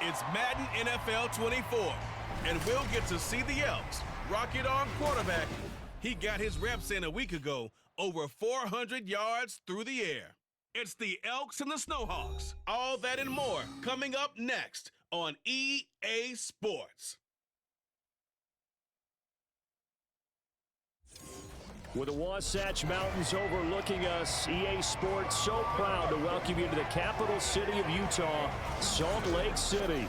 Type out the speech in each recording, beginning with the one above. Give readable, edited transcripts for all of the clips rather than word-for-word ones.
It's Madden NFL 24, and we'll get to see the Elks rock it on quarterback. He got his reps in a week ago, over 400 yards through the air. It's the Elks and the Snowhawks. All that and more coming up next on EA Sports. With the Wasatch Mountains overlooking us, EA Sports so proud to welcome you to the capital city of Utah, Salt Lake City.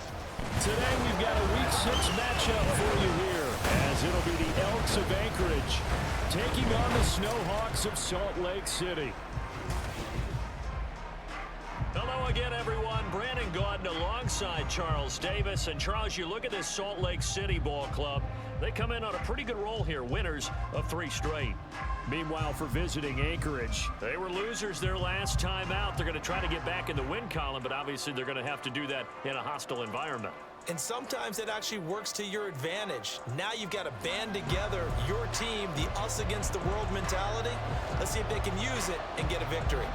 Today we've got a Week 6 matchup for you here, as it'll be the Elks of Anchorage taking on the Snowhawks of Salt Lake City. Hello again, everyone. Brandon Gaudin alongside Charles Davis. And Charles, you look at this Salt Lake City ball club. They come in on a pretty good roll here, winners of 3 straight. Meanwhile, for visiting Anchorage, they were losers their last time out. They're going to try to get back in the win column, but obviously they're going to have to do that in a hostile environment. And sometimes it actually works to your advantage. Now you've got to band together your team, the us against the world mentality. Let's see if they can use it and get a victory.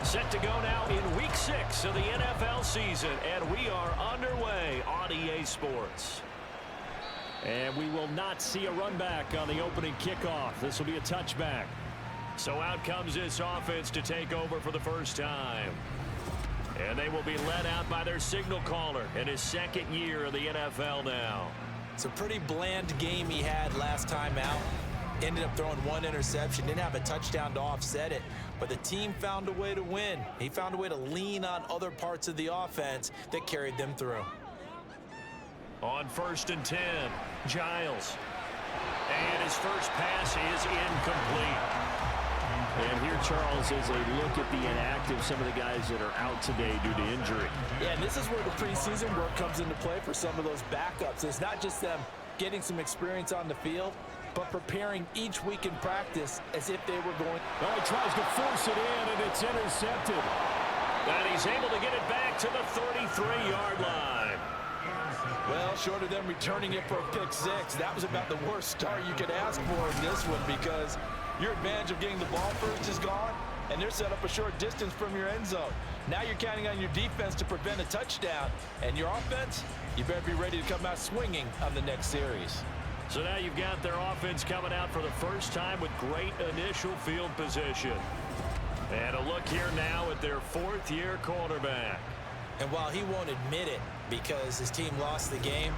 Set to go now in Week 6 of the NFL season, and we are underway on EA Sports. And we will not see a run back on the opening kickoff. This will be a touchback. So out comes this offense to take over for the first time. And they will be led out by their signal caller in his 2nd year of the NFL now. It's a pretty bland game he had last time out. Ended up throwing 1 interception, didn't have a touchdown to offset it, but the team found a way to win. He found a way to lean on other parts of the offense that carried them through. On 1st and 10, Giles. And his first pass is incomplete. And here, Charles, is a look at the inactive, some of the guys that are out today due to injury. Yeah, and this is where the preseason work comes into play for some of those backups. It's not just them getting some experience on the field, but preparing each week in practice as if they were going. Well, he tries to force it in, and it's intercepted. And he's able to get it back to the 33-yard line. Well, short of them returning it for a pick 6, that was about the worst start you could ask for in this one, because your advantage of getting the ball first is gone, and they're set up a short distance from your end zone. Now you're counting on your defense to prevent a touchdown, and your offense, you better be ready to come out swinging on the next series. So now you've got their offense coming out for the first time with great initial field position. And a look here now at their 4th-year quarterback. And while he won't admit it because his team lost the game,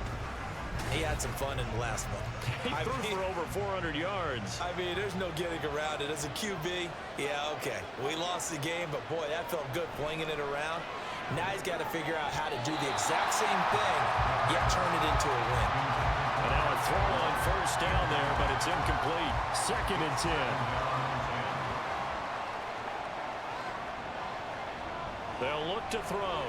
he had some fun in the last one. He threw for over 400 yards. I mean, there's no getting around it. As a QB, yeah, okay. We lost the game, but boy, that felt good flinging it around. Now he's got to figure out how to do the exact same thing, yet turn it into a win. And now a throw on 1st down there, but it's incomplete. 2nd and 10. They'll look to throw.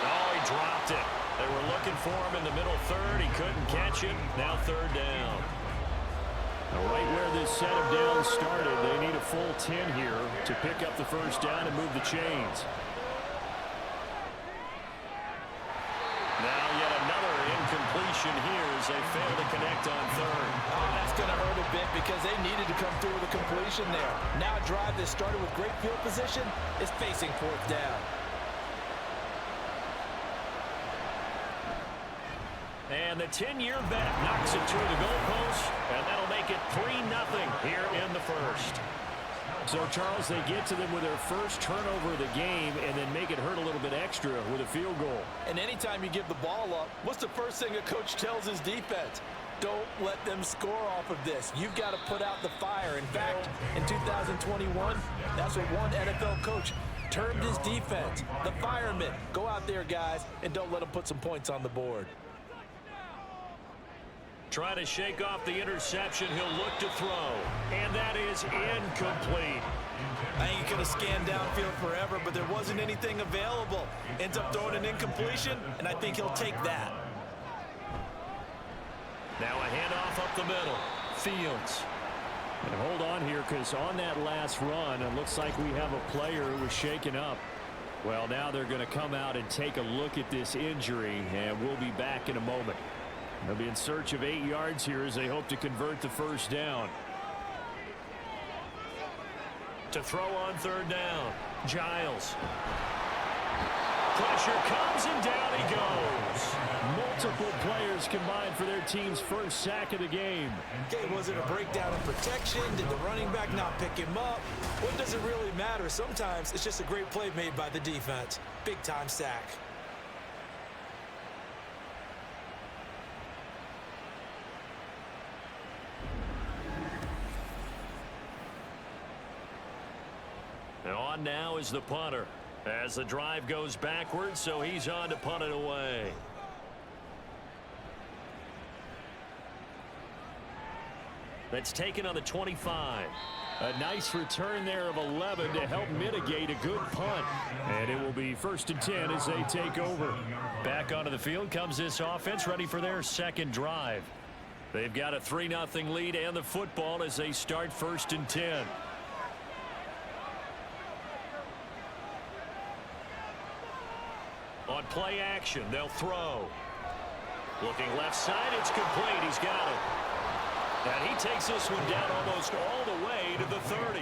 Oh, he dropped it. They were looking for him in the middle 3rd. He couldn't catch it. Now 3rd down. Now right where this set of downs started, they need a full 10 here to pick up the 1st down and move the chains. Now yet another incompletion here as they fail to connect on 3rd. Oh, that's going to hurt a bit because they needed to come through with a completion there. Now a drive that started with great field position is facing 4th down. And the 10-year vet knocks it to the goalpost, and that'll make it 3-0 here in the 1st. So, Charles, they get to them with their first turnover of the game and then make it hurt a little bit extra with a field goal. And anytime you give the ball up, what's the first thing a coach tells his defense? Don't let them score off of this. You've got to put out the fire. In fact, in 2021, that's what one NFL coach termed his defense. The firemen. Go out there, guys, and don't let them put some points on the board. Trying to shake off the interception. He'll look to throw. And that is incomplete. I think he could have scanned downfield forever, but there wasn't anything available. Ends up throwing an incompletion, and I think he'll take that. Now a handoff up the middle. Fields. And hold on here, because on that last run, it looks like we have a player who was shaken up. Well, now they're going to come out and take a look at this injury, and we'll be back in a moment. They'll be in search of 8 yards here as they hope to convert the 1st down. To throw on third down. Giles. Pressure comes and down he goes. Multiple players combined for their team's first sack of the game. Okay, was it a breakdown in protection? Did the running back not pick him up? What does it really matter? Sometimes it's just a great play made by the defense. Big time sack. And on now is the punter. As the drive goes backwards, so he's on to punt it away. That's taken on the 25. A nice return there of 11 to help mitigate a good punt. And it will be 1st and 10 as they take over. Back onto the field comes this offense, ready for their second drive. They've got a 3-0 lead and the football as they start 1st and 10. On play action, they'll throw. Looking left side, it's complete. He's got it. And he takes this one down almost all the way to the 30.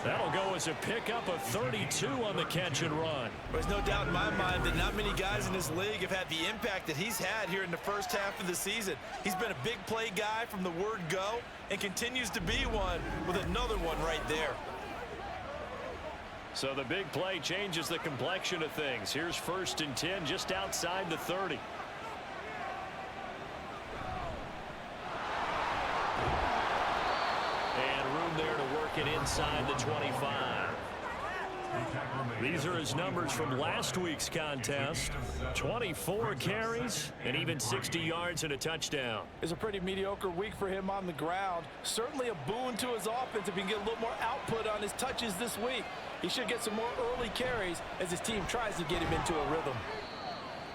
That'll go as a pickup of 32 on the catch and run. There's no doubt in my mind that not many guys in this league have had the impact that he's had here in the first half of the season. He's been a big play guy from the word go and continues to be one with another one right there. So the big play changes the complexion of things. Here's 1st and 10 just outside the 30. And room there to work it inside the 25. These are his numbers from last week's contest. 24 carries and even 60 yards and a touchdown. It's a pretty mediocre week for him on the ground. Certainly a boon to his offense if he can get a little more output on his touches this week. He should get some more early carries as his team tries to get him into a rhythm.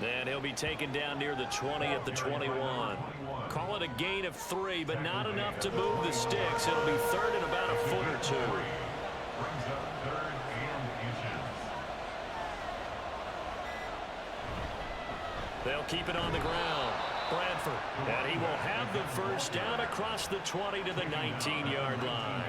And he'll be taken down near the 20 at the 21. Call it a gain of 3, but not enough to move the sticks. It'll be 3rd and about a foot or 2. They'll keep it on the ground. Bradford. And he will have the first down across the 20 to the 19-yard line.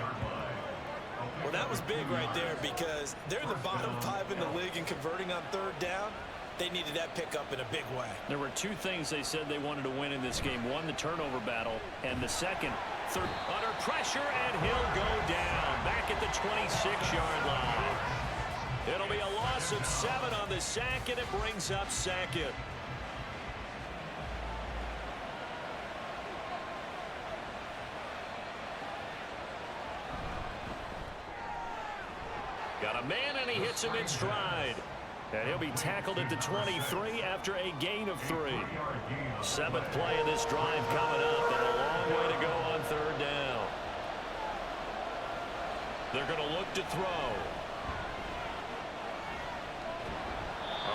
Well, that was big right there because they're in the bottom 5 in the league in converting on third down. They needed that pickup in a big way. There were 2 things they said they wanted to win in this game. One, the turnover battle, and the second, third, under pressure, and he'll go down back at the 26-yard line. It'll be a loss of 7 on the sack, and it brings up 2nd. Got a man, and he hits him in stride. And he'll be tackled at the 23 after a gain of 3. 7th play of this drive coming up, and a long way to go on third down. They're going to look to throw.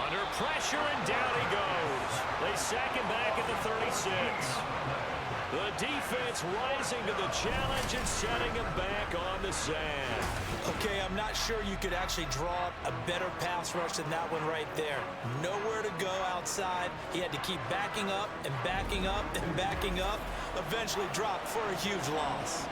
Under pressure, and down he goes. They sack him back at the 36. The defense rising to the challenge and setting him back on the sand. Okay, I'm not sure you could actually draw a better pass rush than that one right there. Nowhere to go outside. He had to keep backing up and backing up and backing up. Eventually dropped for a huge loss.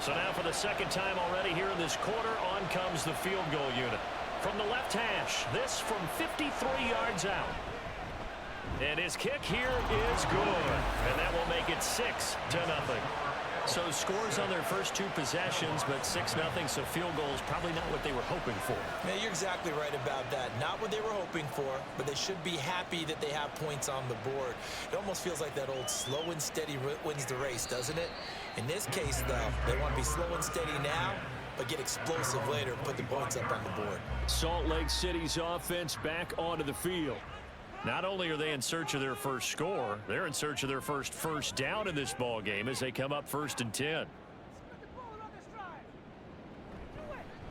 So now for the 2nd time already here in this quarter, on comes the field goal unit. From the left hash, this from 53 yards out. And his kick here is good. And that will make it 6-0. So scores on their first 2 possessions, but 6-0, so field goals probably not what they were hoping for. Yeah, you're exactly right about that. Not what they were hoping for, but they should be happy that they have points on the board. It almost feels like that old slow and steady wins the race, doesn't it? In this case, though, they want to be slow and steady now, but get explosive later and put the points up on the board. Salt Lake City's offense back onto the field. Not only are they in search of their first score, they're in search of their first down in this ball game as they come up 1st and 10.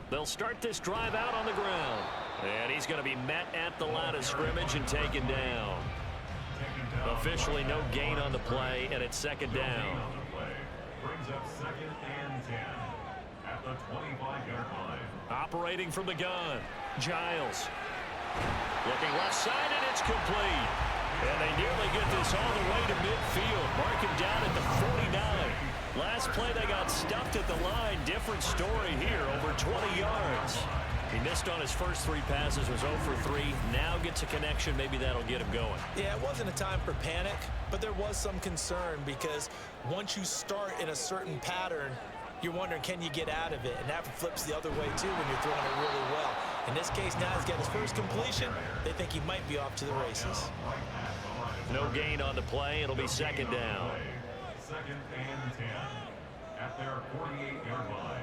They'll start this drive out on the ground. And he's going to be met at the line of scrimmage and taken down. Officially no gain on the play, and it's 2nd down. Brings up 2nd and 10 at the 25-yard line. Operating from the gun, Giles. Looking left side, and it's complete. And they nearly get this all the way to midfield. Mark him down at the 49. Last play, they got stuffed at the line. Different story here, over 20 yards. He missed on his first 3 passes, was 0 for 3. Now gets a connection. Maybe that'll get him going. Yeah, it wasn't a time for panic, but there was some concern because once you start in a certain pattern, you're wondering, can you get out of it? And that flips the other way, too, when you're throwing it really well. In this case, now he's got his first completion. They think he might be off to the races. No gain on the play. It'll be second down. 2nd and 10 at their 48-yard line.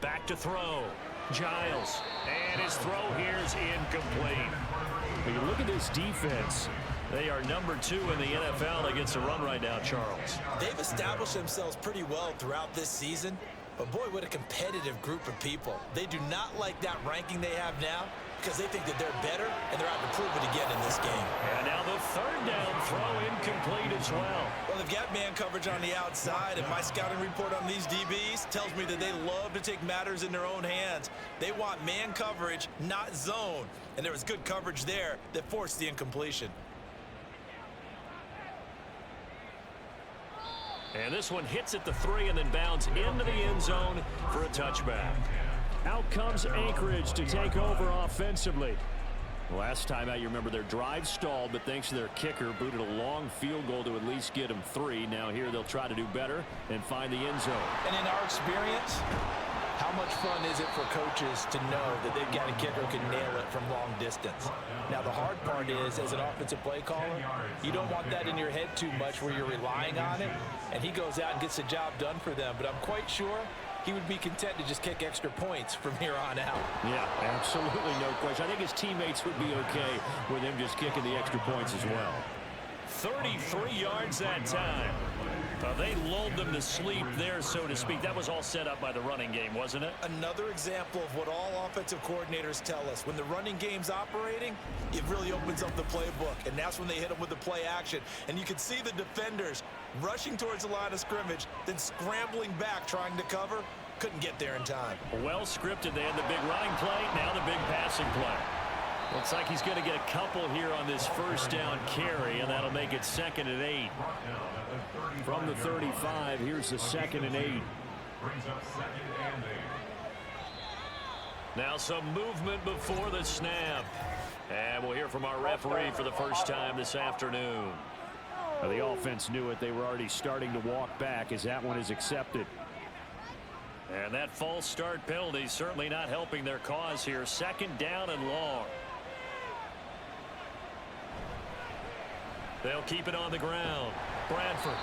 Back to throw. Giles. And his throw here is incomplete. When you look at this defense, they are number 2 in the NFL against the run right now, Charles. They've established themselves pretty well throughout this season. But, boy, what a competitive group of people. They do not like that ranking they have now because they think that they're better, and they're out to prove it again in this game. And now the 3rd down throw incomplete as well. Well, they've got man coverage on the outside, and my scouting report on these DBs tells me that they love to take matters in their own hands. They want man coverage, not zone. And there was good coverage there that forced the incompletion. And this one hits at the 3 and then bounds into the end zone for a touchback. Out comes Anchorage to take over offensively. Last time out, you remember their drive stalled, but thanks to their kicker, booted a long field goal to at least get them 3. Now here they'll try to do better and find the end zone. And in our experience, how much fun is it for coaches to know that they've got a kicker who can nail it from long distance? Now, the hard part is, as an offensive play caller, you don't want that in your head too much where you're relying on it, and he goes out and gets the job done for them. But I'm quite sure he would be content to just kick extra points from here on out. Yeah, absolutely no question. I think his teammates would be okay with him just kicking the extra points as well. 33 yards that time. They lulled them to sleep there, so to speak. That was all set up by the running game, wasn't it? Another example of what all offensive coordinators tell us. When the running game's operating, it really opens up the playbook, and that's when they hit them with the play action. And you can see the defenders rushing towards the line of scrimmage, then scrambling back, trying to cover. Couldn't get there in time. Well scripted. They had the big running play, now the big passing play. Looks like he's going to get a couple here on this 1st down carry, and that'll make it 2nd and 8. From the 35, here's the 2nd and 8. Brings up 2nd and 8. Now some movement before the snap. And we'll hear from our referee for the first time this afternoon. The offense knew it. They were already starting to walk back as that one is accepted. And that false start penalty certainly not helping their cause here. 2nd down and long. They'll keep it on the ground. Bradford.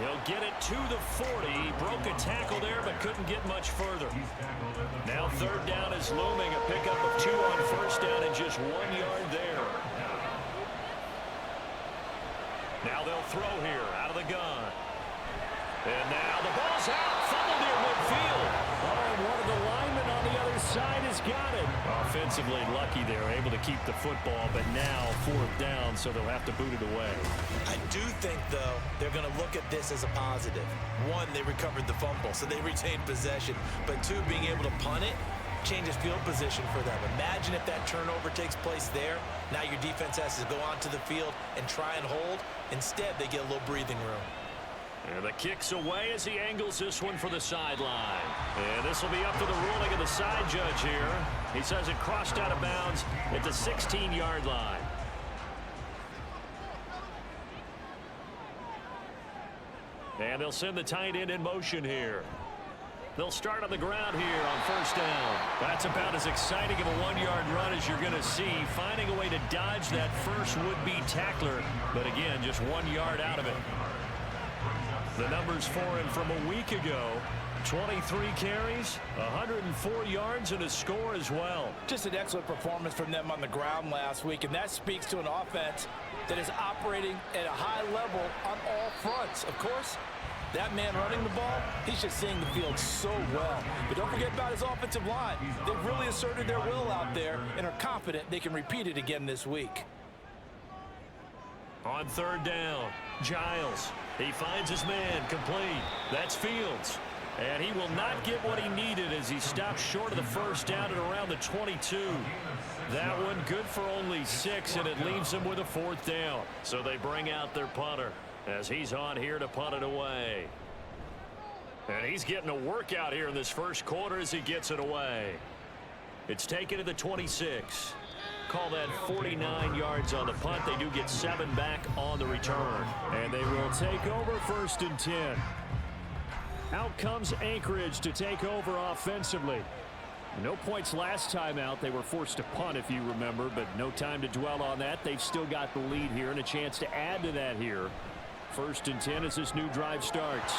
He'll get it to the 40. Broke a tackle there, but couldn't get much further. Now 3rd down is looming. A pickup of 2 on 1st down and just 1 yard there. Now they'll throw here out of the gun. And now the ball's out. Fumbled near midfield. Oh, and one of the linemen on the other side has got it. Offensively lucky they're able to keep the football, but now 4th down, so they'll have to boot it away. I do think, though, they're going to look at this as a positive. 1, they recovered the fumble, so they retained possession. But 2, being able to punt it changes field position for them. Imagine if that turnover takes place there. Now your defense has to go onto the field and try and hold. Instead, they get a little breathing room. And the kick's away as he angles this one for the sideline. And this will be up to the ruling of the side judge here. He says it crossed out of bounds at the 16-yard line. And they'll send the tight end in motion here. They'll start on the ground here on 1st down. That's about as exciting of a 1-yard run as you're going to see. Finding a way to dodge that first would-be tackler. But again, just 1 yard out of it. The numbers for him from a week ago. 23 carries, 104 yards, and a score as well. Just an excellent performance from them on the ground last week, and that speaks to an offense that is operating at a high level on all fronts. Of course, that man running the ball, he's just seeing the field so well. But don't forget about his offensive line. They've really asserted their will out there and are confident they can repeat it again this week. On 3rd down, Giles. He finds his man complete. That's Fields. And he will not get what he needed as he stops short of the 1st down at around the 22. That one good for only 6, and it leaves him with a 4th down. So they bring out their punter. as he's on here to punt it away. And he's getting a workout here in this first quarter as he gets it away. It's taken to the 26. Call that 49 yards on the punt. They do get 7 back on the return. And they will take over 1st and 10. Out comes Anchorage to take over offensively. No points last time out. They were forced to punt, if you remember, but no time to dwell on that. They've still got the lead here and a chance to add to that here. 1st and 10 as this new drive starts.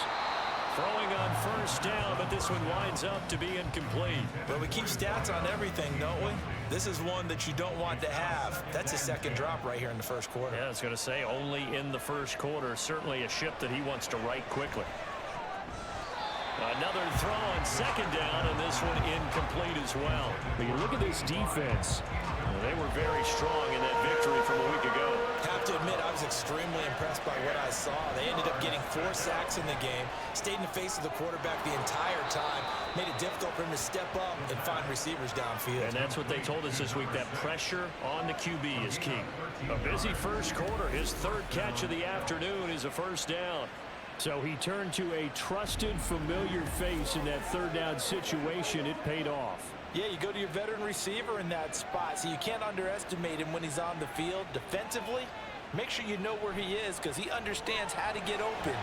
Throwing on 1st down, but this one winds up to be incomplete. Well, we keep stats on everything, don't we? This is one that you don't want to have. That's a second drop right here in the first quarter. Yeah, I was going to say only in the first quarter. Certainly a ship that he wants to right quickly. Another throw on 2nd down, and this one incomplete as well. But you look at this defense. They were very strong in that victory from a week ago. Have to admit, I was extremely impressed by what I saw. They ended up getting 4 sacks in the game, stayed in the face of the quarterback the entire time, made it difficult for him to step up and find receivers downfield. And that's what they told us this week, that pressure on the QB is key. A busy first quarter. His 3rd catch of the afternoon is a 1st down. So he turned to a trusted, familiar face in that 3rd down situation. It paid off. Yeah, you go to your veteran receiver in that spot, so you can't underestimate him when he's on the field. Defensively, make sure you know where he is because he understands how to get open.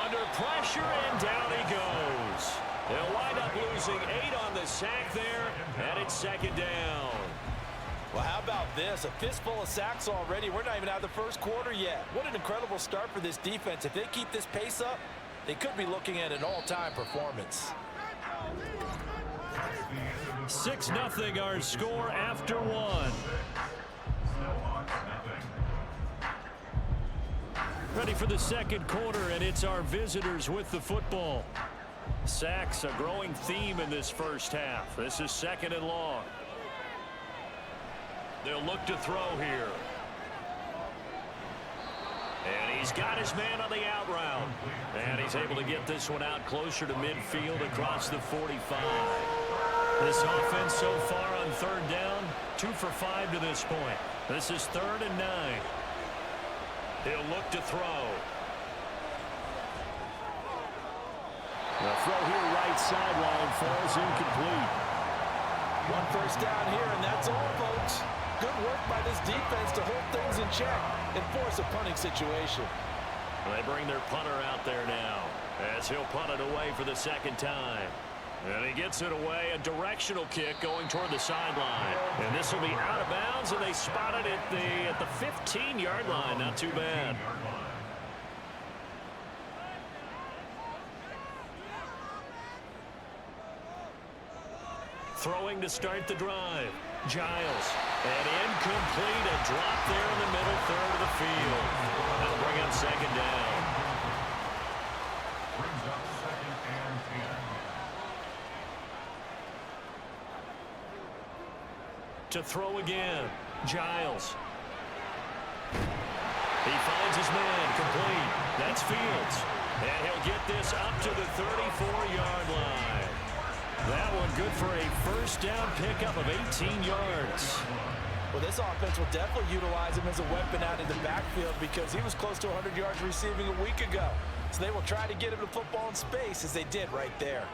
Under pressure, and down he goes. They'll wind up losing 8 on the sack there, and it's 2nd down. Well, how about this? A fistful of sacks already. We're not even out of the first quarter yet. What an incredible start for this defense. If they keep this pace up, they could be looking at an all-time performance. 6-0 our score after 1. Ready for the second quarter, and it's our visitors with the football. Sacks, a growing theme in this first half. This is 2nd and long. They'll look to throw here. And he's got his man on the out route. And he's able to get this one out closer to midfield across the 45. This offense so far on 3rd down, 2 for 5 to this point. This is 3rd and 9. He'll look to throw. The throw here right sideline falls incomplete. 1 first down here, and that's all, folks. Good work by this defense to hold things in check and force a punting situation. They bring their punter out there now as he'll punt it away for the 2nd time. And he gets it away, a directional kick going toward the sideline. And this will be out of bounds, and they spot it at the 15-yard line. Not too bad. Throwing to start the drive. Giles. And incomplete. A drop there in the middle 3rd of the field. That'll bring up 2nd down. Brings up 2nd and 10. To throw again. Giles. He finds his man. Complete. That's Fields. And he'll get this up to the 34-yard line. That one good for a 1st down pickup of 18 yards. Well, this offense will definitely utilize him as a weapon out in the backfield because he was close to 100 yards receiving a week ago. So they will try to get him the football in space as they did right there.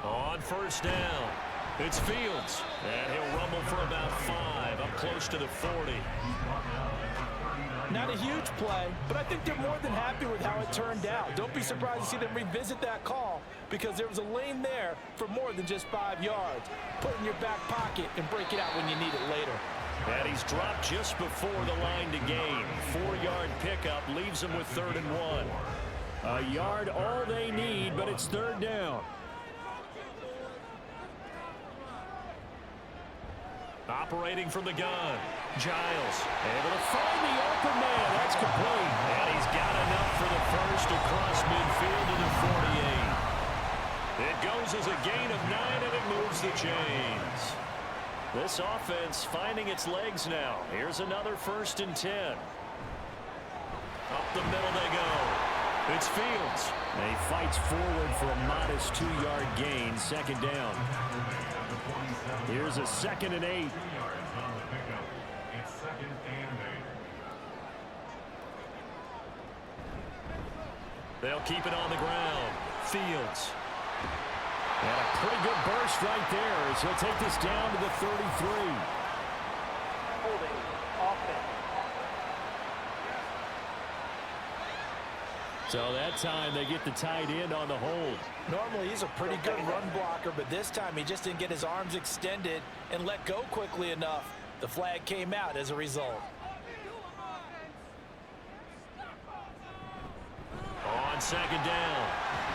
On 1st down, it's Fields. And he'll rumble for about 5, up close to the 40. Not a huge play, but I think they're more than happy with how it turned out. Don't be surprised to see them revisit that call because there was a lane there for more than just 5 yards. Put it in your back pocket and break it out when you need it later. And he's dropped just before the line to gain. 4-yard pickup leaves him with 3rd and 1. A yard all they need, but it's 3rd down. Operating from the gun. Giles able to find the open man. That's complete. And he's got enough for the 1st across midfield to the 48. It goes as a gain of 9, and it moves the chains. This offense finding its legs now. Here's another 1st and 10. Up the middle they go. It's Fields. And he fights forward for a modest 2-yard gain. 2nd down. Here's a 2nd and 8. They'll keep it on the ground. Fields. And a pretty good burst right there as he'll take this down to the 33. Holding offense. So that time they get the tight end on the hold. Normally he's a pretty good run blocker, but this time he just didn't get his arms extended and let go quickly enough. The flag came out as a result. On second down,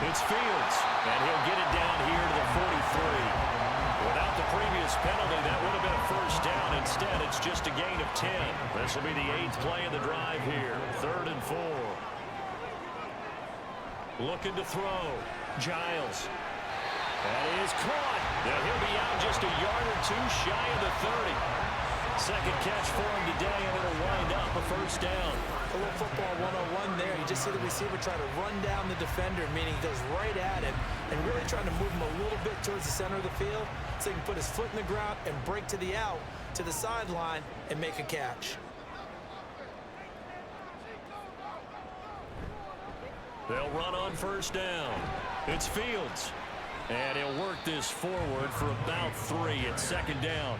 it's Fields, and he'll get it down here to the 43. Without the previous penalty, that would have been a first down. Instead, it's just a gain of 10. This will be the 8th play of the drive here. 3rd and 4. Looking to throw. Giles. That is caught. Now he'll be out just a yard or two shy of the 30. Second catch for him today, and it'll wind up a first down. A little football 101 there. You just see the receiver try to run down the defender, meaning he goes right at him and really trying to move him a little bit towards the center of the field so he can put his foot in the ground and break to the out, to the sideline, and make a catch. They'll run on first down. It's Fields. And he'll work this forward for about 3 at second down.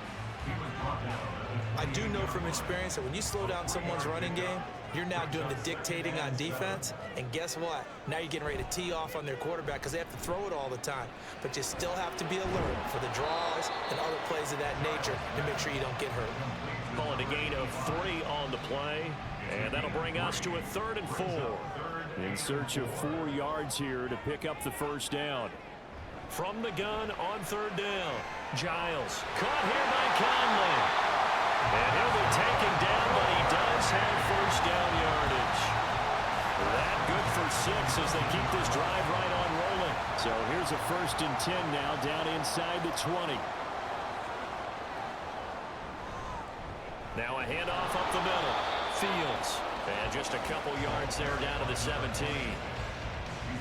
I do know from experience that when you slow down someone's running game, you're now doing the dictating on defense. And guess what? Now you're getting ready to tee off on their quarterback because they have to throw it all the time. But you still have to be alert for the draws and other plays of that nature to make sure you don't get hurt. Calling a gain of 3 on the play. And that'll bring us to a 3rd and 4. In search of 4 yards here to pick up the first down. From the gun on 3rd down. Giles. Caught here by Conley. And he'll be taken down, but he does have first down yardage. That good for 6 as they keep this drive right on rolling. So here's a 1st and 10 now down inside the 20. Now a handoff up the middle. Fields. And just a couple yards there down to the 17.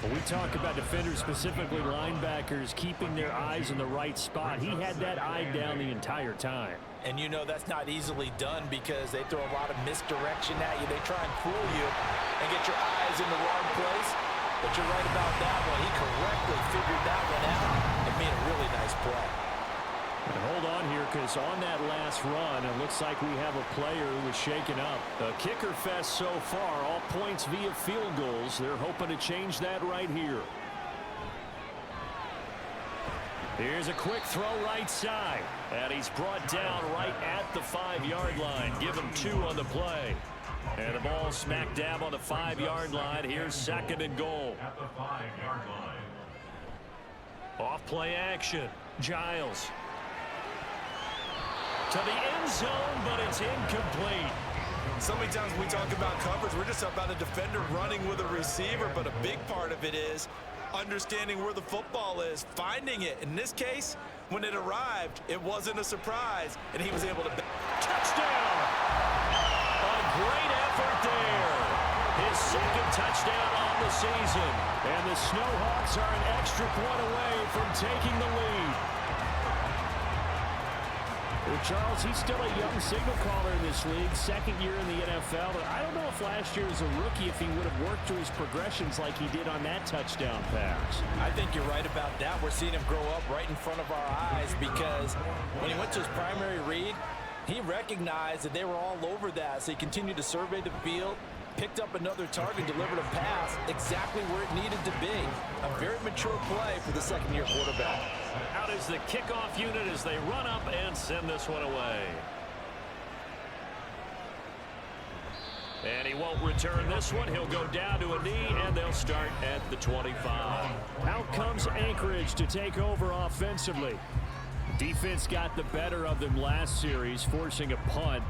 When we talk about defenders, specifically linebackers, keeping their eyes in the right spot, he had that eye down the entire time. And you know that's not easily done because they throw a lot of misdirection at you. They try and fool you and get your eyes in the wrong place. But you're right about that one. He correctly figured that one out and made a really nice play. And hold on here because on that last run, it looks like we have a player who was shaken up. A kicker fest so far, all points via field goals. They're hoping to change that right here. Here's a quick throw right side. And he's brought down right at the 5-yard line. Give him 2 on the play. And the ball smack dab on the 5-yard line. Here's 2nd and goal. At the 5-yard line. Off play action. Giles. To the end zone, but it's incomplete. So many times when we talk about coverage, we're just about a defender running with a receiver, but a big part of it is understanding where the football is, finding it. In this case, when it arrived, it wasn't a surprise, and he was able to... Touchdown! A great effort there. His 2nd touchdown on the season. And the Snowhawks are an extra point away from taking the lead. Well, Charles, he's still a young signal caller in this league, 2nd year in the NFL. But I don't know if last year as a rookie, if he would have worked through his progressions like he did on that touchdown pass. I think you're right about that. We're seeing him grow up right in front of our eyes because when he went to his primary read, he recognized that they were all over that. So he continued to survey the field, picked up another target, delivered a pass exactly where it needed to be. A very mature play for the 2nd-year quarterback. Out is the kickoff unit as they run up and send this one away. And he won't return this one. He'll go down to a knee, and they'll start at the 25. Out comes Anchorage to take over offensively. Defense got the better of them last series, forcing a punt.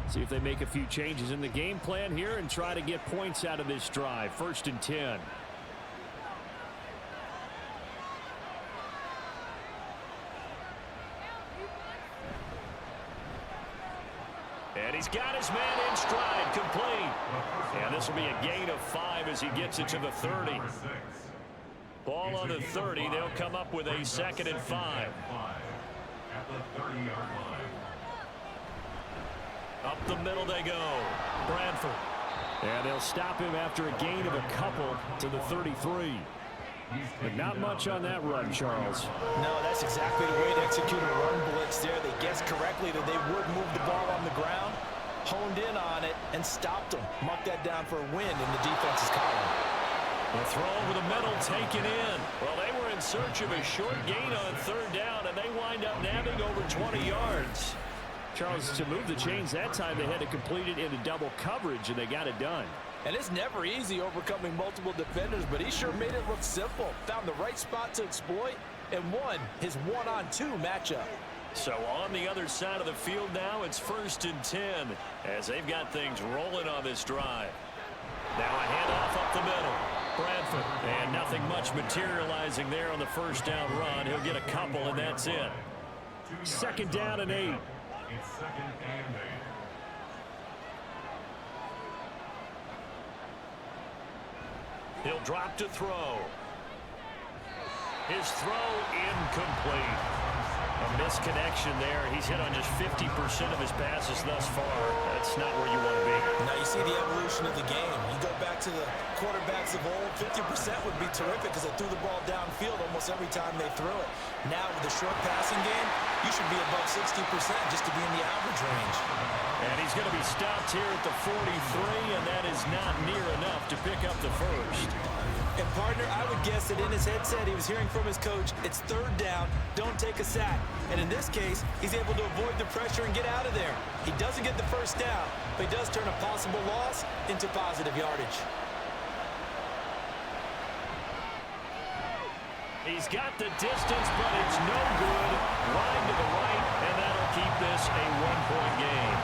See if they make a few changes in the game plan here and try to get points out of this drive. 1st and 10. And he's got his man in stride, complete. And this will be a gain of 5 as he gets it to the 30. Ball on the 30. They'll come up with a 2nd and 5. At the 30-yard line. Up the middle they go. Bradford. And they'll stop him after a gain of a couple to the 33. But not much on that run, Charles. No, that's exactly the way to execute a run blitz there. They guessed correctly that they would move the ball on the ground, honed in on it, and stopped them. Mark that down for a win in the defense's column. The throw over the middle taken in. Well, they were in search of a short gain on third down, and they wind up nabbing over 20 yards. Charles, to move the chains that time, they had to complete it into double coverage, and they got it done. And it's never easy overcoming multiple defenders, but he sure made it look simple. Found the right spot to exploit and won his one-on-two matchup. So on the other side of the field now, it's 1st and 10 as they've got things rolling on this drive. Now a handoff up the middle. Bradford, and nothing much materializing there on the first down run. He'll get a couple, and that's it. 2nd down and 8. It's 2nd and 8. He'll drop to throw. His throw incomplete. A misconnection there. He's hit on just 50% of his passes thus far. That's not where you want to be. Now you see the evolution of the game. You go back to the quarterbacks of old, 50% would be terrific because they threw the ball downfield almost every time they threw it. Now with the short passing game, you should be above 60% just to be in the average range. And he's going to be stopped here at the 43, and that is not near enough to pick up the first. And partner, I would guess that in his headset he was hearing from his coach, it's 3rd down, don't take a sack. And in this case, he's able to avoid the pressure and get out of there. He doesn't get the first down, but he does turn a possible loss into positive yardage. He's got the distance, but it's no good. Line to the right, and that'll keep this a 1-point game.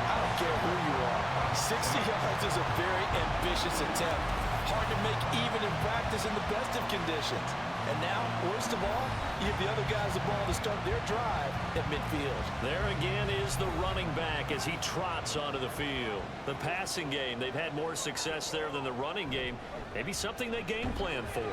I don't care who you are. 60 yards is a very ambitious attempt. Hard to make even in practice in the best of conditions. And now, worst of all, you give the other guys the ball to start their drive at midfield. There again is the running back as he trots onto the field. The passing game, they've had more success there than the running game. Maybe something they game plan for.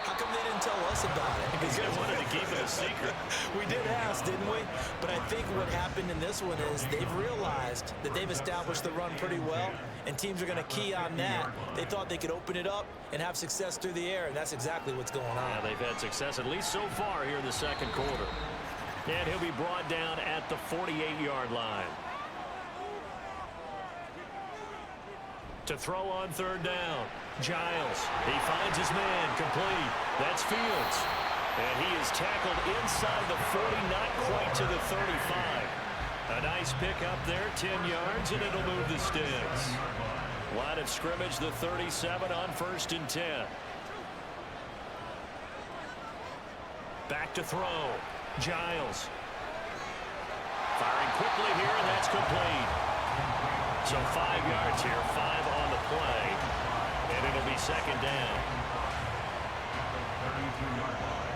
How come they didn't tell us about it? Because they wanted to keep it a secret. We did ask, didn't we? But I think what happened in this one is they've realized that they've established the run pretty well, and teams are going to key on that. They thought they could open it up and have success through the air, and that's exactly what's going on. Yeah, they've had success, at least so far here in the second quarter. And he'll be brought down at the 48-yard line. To throw on 3rd down. Giles, he finds his man, complete. That's Fields. And he is tackled inside the 40, not quite to the 35. A nice pick up there, 10 yards, and it'll move the sticks. Line of scrimmage, the 37 on 1st and 10. Back to throw. Giles. Firing quickly here, and that's complete. So 5 yards here, 5 on the play. And it'll be 2nd down. 32-yard line.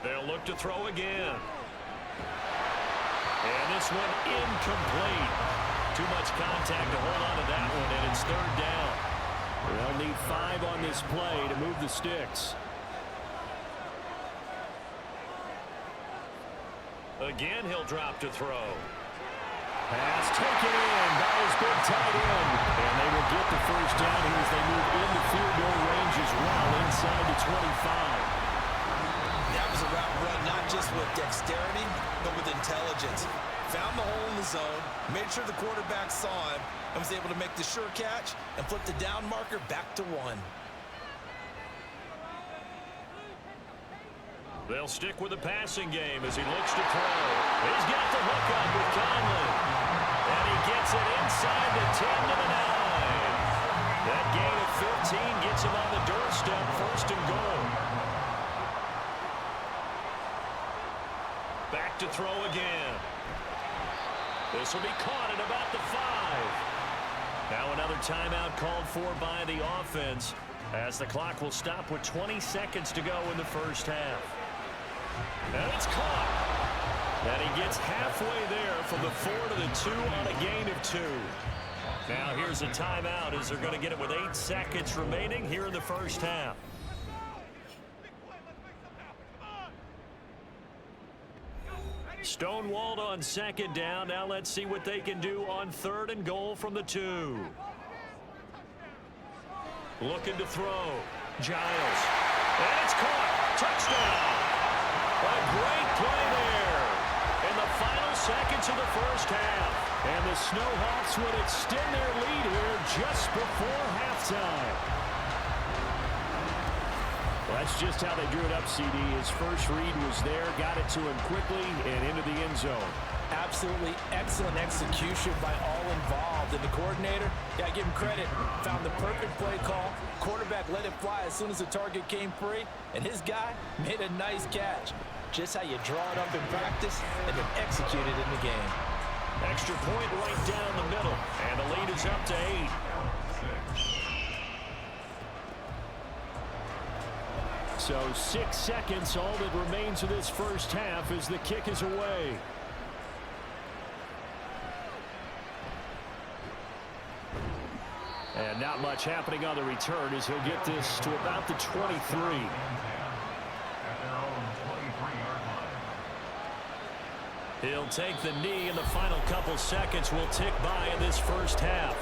They'll look to throw again. And this one incomplete. Too much contact to hold on to that one, and it's 3rd down. They'll need 5 on this play to move the sticks. Again, he'll drop to throw. Pass taken in by his big tight end. And they will get the first down here as they move into field goal range as well, inside the 25. That was a route run not just with dexterity, but with intelligence. Found the hole in the zone, made sure the quarterback saw him, and was able to make the sure catch and flip the down marker back to 1. They'll stick with the passing game as he looks to throw. He's got the hook up with Conley. And he gets it inside the 10 to the 9. That gain of 15 gets him on the doorstep, 1st and goal. Back to throw again. This will be caught at about the 5. Now another timeout called for by the offense as the clock will stop with 20 seconds to go in the first half. And it's caught. And he gets halfway there from the 4 to the 2 on a gain of 2. Now here's a timeout as they're going to get it with 8 seconds remaining here in the first half. Stonewalled on second down. Now let's see what they can do on 3rd and goal from the 2. Looking to throw. Giles. And it's caught. Touchdown. A great play there in the final seconds of the first half. And the Snowhawks would extend their lead here just before halftime. Well, that's just how they drew it up, CD. His first read was there, got it to him quickly, and into the end zone. Absolutely excellent execution by all involved. And the coordinator, got to give him credit, found the perfect play call. Quarterback let it fly as soon as the target came free, and his guy made a nice catch. Just how you draw it up in practice and then execute it in the game. Extra point right down the middle, and the lead is up to 8. So 6 seconds, all that remains of this first half as the kick is away. And not much happening on the return as he'll get this to about the 23. He'll take the knee, and the final couple seconds will tick by in this first half.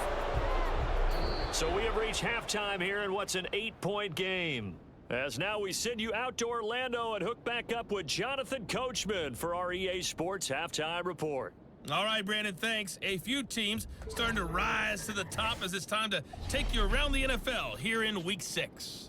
So we have reached halftime here in what's an 8-point game. As now we send you out to Orlando and hook back up with Jonathan Coachman for our EA Sports Halftime Report. All right, Brandon, thanks. A few teams starting to rise to the top as it's time to take you around the NFL here in Week 6.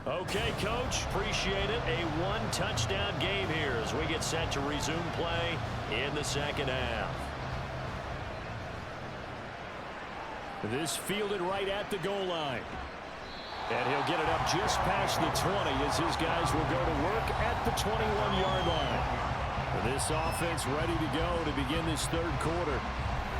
Okay, Coach, appreciate it. A one-touchdown game here as we get set to resume play in the second half. This fielded right at the goal line. And he'll get it up just past the 20 as his guys will go to work at the 21-yard line. This offense ready to go to begin this third quarter.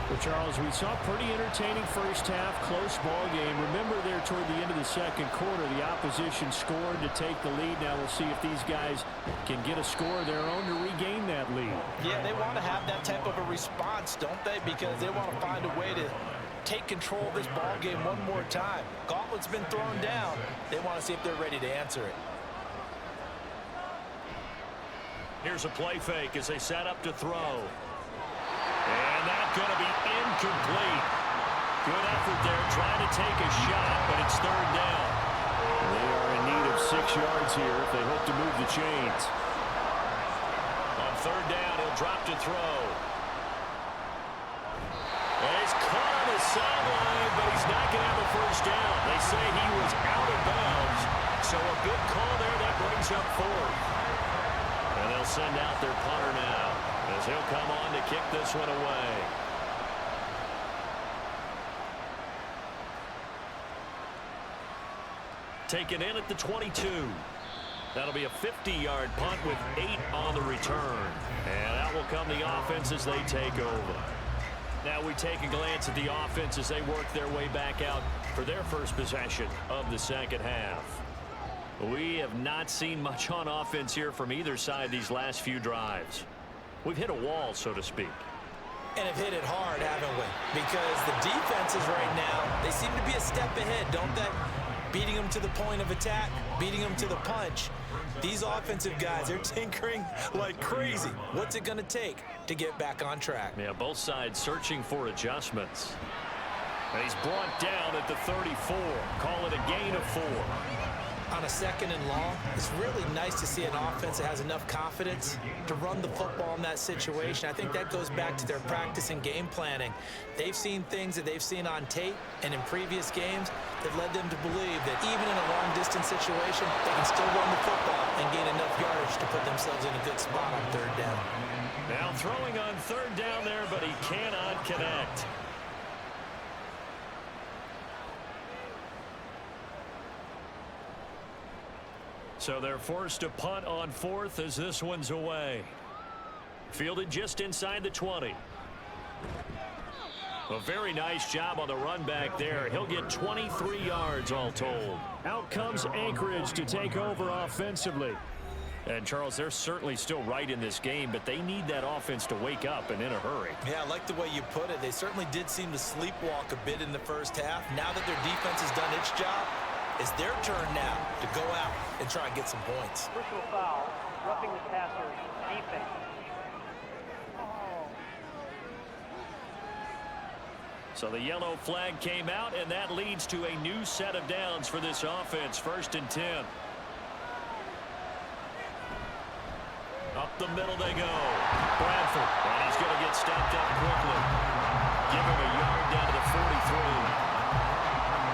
Well, Charles, we saw a pretty entertaining first half, close ball game. Remember there toward the end of the second quarter, the opposition scored to take the lead. Now we'll see if these guys can get a score of their own to regain that lead. Yeah, they want to have that type of a response, don't they? Because they want to find a way to take control of this ball game one more time. Gauntlet's been thrown down. They want to see if they're ready to answer it. Here's a play fake as they set up to throw. And that's going to be incomplete. Good effort there trying to take a shot, but it's third down. They are in need of 6 yards here if they hope to move the chains. On third down, he'll drop to throw. And he's caught on the sideline, but he's not going to have a first down. They say he was out of bounds, so a good call there. That brings up 4th. And they'll send out their punter now as he'll come on to kick this one away. Taken in at the 22. That'll be a 50-yard punt with 8 on the return. And out will come the offense as they take over. Now we take a glance at the offense as they work their way back out for their first possession of the second half. We have not seen much on offense here from either side these last few drives. We've hit a wall, so to speak. And have hit it hard, haven't we? Because the defenses right now, they seem to be a step ahead, don't they? Beating them to the point of attack, beating them to the punch. These offensive guys, they're tinkering like crazy. What's it going to take to get back on track? Yeah, both sides searching for adjustments. And he's brought down at the 34. Call it a gain of 4. On a second and long, it's really nice to see an offense that has enough confidence to run the football in that situation. I think that goes back to their practice and game planning. They've seen things that they've seen on tape and in previous games that led them to believe that even in a long-distance situation, they can still run the football and gain enough yardage to put themselves in a good spot on third down. Now throwing on third down there, but he cannot connect. So they're forced to punt on 4th as this one's away. Fielded just inside the 20. A very nice job on the run back there. He'll get 23 yards all told. Out comes Anchorage to take over offensively. And, Charles, they're certainly still right in this game, but they need that offense to wake up and in a hurry. Yeah, I like the way you put it. They certainly did seem to sleepwalk a bit in the first half. Now that their defense has done its job, it's their turn now to go out and try and get some points. Personal foul, roughing the passer, defense. So the yellow flag came out, and that leads to a new set of downs for this offense. 1st and 10. Up the middle they go. Bradford, and he's going to get stopped up quickly. Give him a yard down to the 43.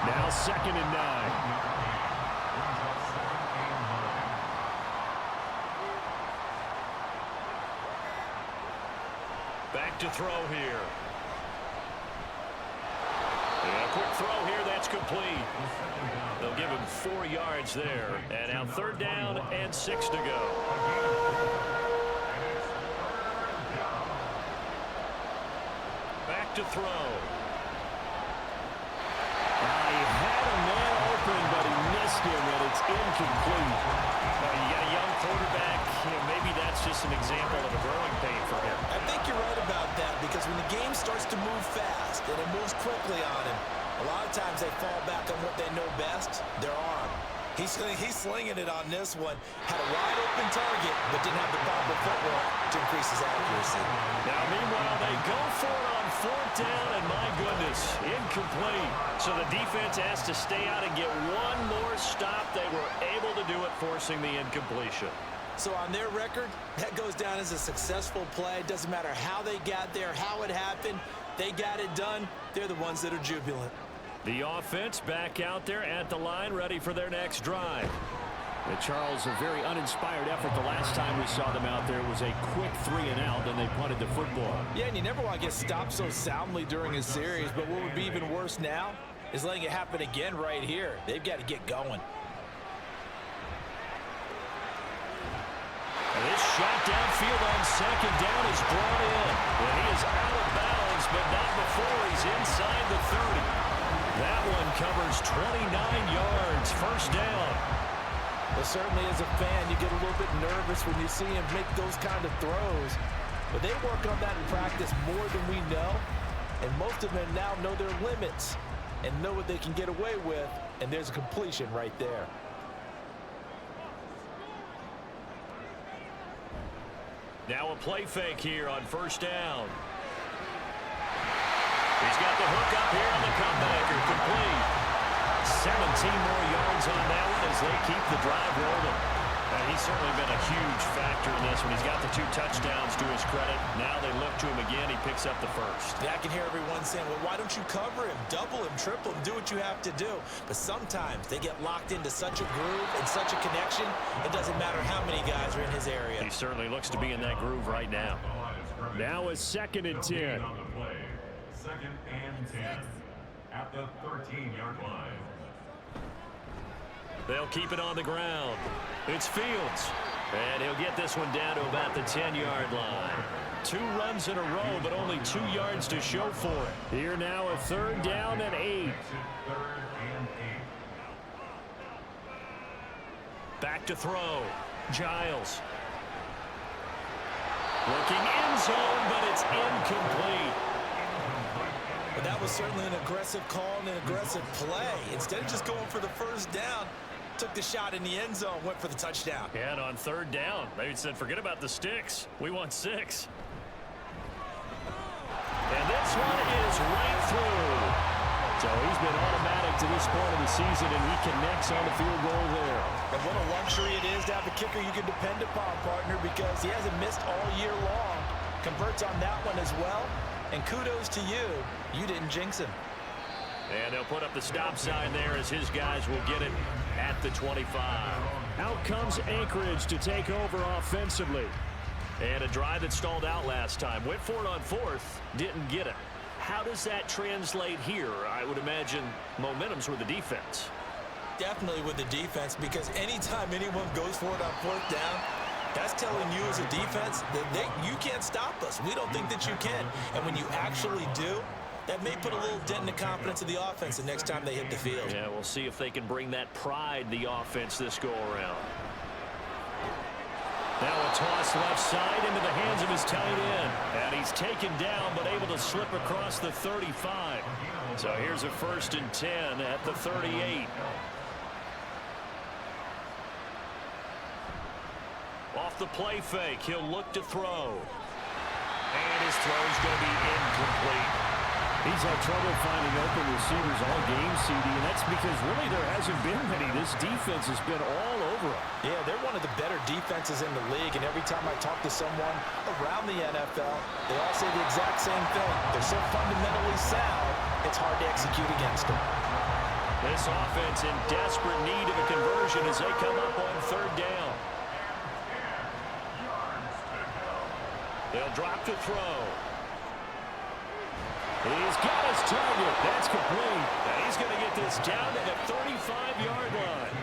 Now 2nd and 9. Back to throw here. And a quick throw here, that's complete. They'll give him 4 yards there. And now 3rd down and 6 to go. Back to throw. He had a man open, but he missed him, and it's incomplete. You got a young quarterback. Maybe that's just an example of a growing pain for him. I think you're right about that, because when the game starts to move fast and it moves quickly on him, a lot of times they fall back on what they know best, their arm. He's slinging it on this one. Had a wide open target, but didn't have the proper footwork to increase his accuracy. Now, meanwhile, they go for it on 4th down, and my goodness, incomplete. So the defense has to stay out and get one more stop. They were able to do it, forcing the incompletion. So on their record, that goes down as a successful play. Doesn't matter how they got there, how it happened. They got it done. They're the ones that are jubilant. The offense back out there at the line, ready for their next drive. And Charles, a very uninspired effort. The last time we saw them out there was a quick 3 and out, then they punted the football. Yeah, and you never want to get stopped so soundly during a series, but what would be even worse now is letting it happen again right here. They've got to get going. And this shot downfield on 2nd down is brought in. And he is out of bounds, but not before he's inside the 30. That one covers 29 yards. 1st down. Well, certainly as a fan, you get a little bit nervous when you see him make those kind of throws. But they work on that in practice more than we know. And most of them now know their limits and know what they can get away with. And there's a completion right there. Now a play fake here on 1st down. He's got the hook up here on the comebacker, complete. 17 more yards on that one as they keep the drive rolling. He's certainly been a huge factor in this one. He's got the 2 touchdowns to his credit. Now they look to him again. He picks up the 1st. Yeah, I can hear everyone saying, well, why don't you cover him, double him, triple him, do what you have to do. But sometimes they get locked into such a groove and such a connection, it doesn't matter how many guys are in his area. He certainly looks to be in that groove right now. Now a 2nd and 10. 2nd and 10 at the 13-yard line. They'll keep it on the ground. It's Fields. And he'll get this one down to about the 10-yard line. 2 runs in a row, but only 2 yards to show for it. Here now a 3rd down and 8. 3rd and 8. Back to throw. Giles. Looking end zone, but it's incomplete. But that was certainly an aggressive call and an aggressive play. Instead of just going for the 1st down, took the shot in the end zone, went for the touchdown. Yeah, and on 3rd down, they said, forget about the sticks. We want 6. And this one is right through. So he's been automatic to this point of the season, and he connects on the field goal there. And what a luxury it is to have a kicker you can depend upon, partner, because he hasn't missed all year long. Converts on that one as well. And kudos to you. You didn't jinx him. And they'll put up the stop sign there as his guys will get it at the 25. Out comes Anchorage to take over offensively. And a drive that stalled out last time. Went for it on 4th, didn't get it. How does that translate here? I would imagine momentum's with the defense. Definitely with the defense, because anytime anyone goes for it on fourth down, that's telling you as a defense that you can't stop us. We don't think that you can. And when you actually do, that may put a little dent in the confidence of the offense the next time they hit the field. Yeah, we'll see if they can bring that pride, the offense, this go-around. Now a toss left side into the hands of his tight end. And he's taken down, but able to slip across the 35. So here's a 1st and 10 at the 38. Off the play fake, he'll look to throw. And his throw's going to be incomplete. He's had trouble finding open receivers all game, CD, and that's because really there hasn't been many. This defense has been all over him. Yeah, they're one of the better defenses in the league, and every time I talk to someone around the NFL, they all say the exact same thing. They're so fundamentally sound, it's hard to execute against them. This offense in desperate need of a conversion as they come up on 3rd down. They'll drop to throw. He's got his target. That's complete. And he's going to get this down to the 35-yard line.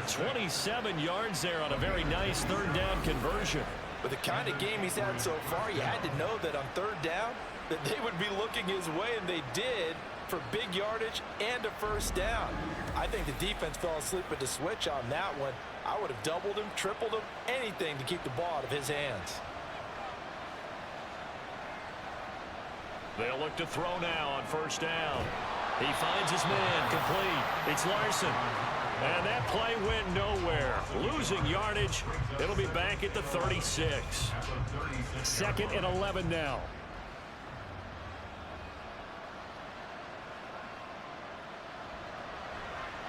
27 yards there on a very nice 3rd down conversion. With the kind of game he's had so far, you had to know that on 3rd down that they would be looking his way, and they did, for big yardage and a 1st down. I think the defense fell asleep at the switch on that one. I would have doubled him, tripled him, anything to keep the ball out of his hands. They'll look to throw now on 1st down. He finds his man, complete. It's Larson. And that play went nowhere. Losing yardage. It'll be back at the 36. 2nd and 11 now.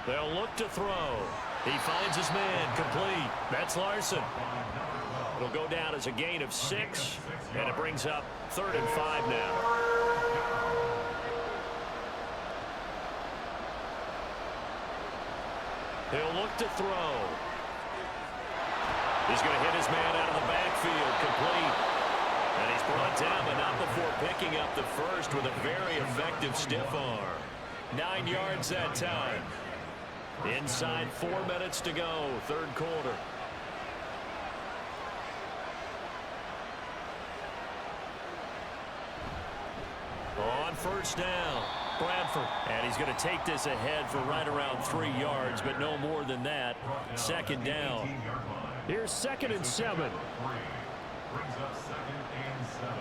They'll look to throw. He finds his man, complete. That's Larson. It'll go down as a gain of 6, and it brings up 3rd and 5 now. He'll look to throw. He's going to hit his man out of the backfield, complete. And he's brought down, but not before picking up the first with a very effective stiff arm. 9 yards that time. Inside 4 minutes to go, 3rd quarter. On 1st down, Bradford. And he's going to take this ahead for right around 3 yards, but no more than that. 2nd down. Here's 2nd and 7. Brings up 2nd and 7.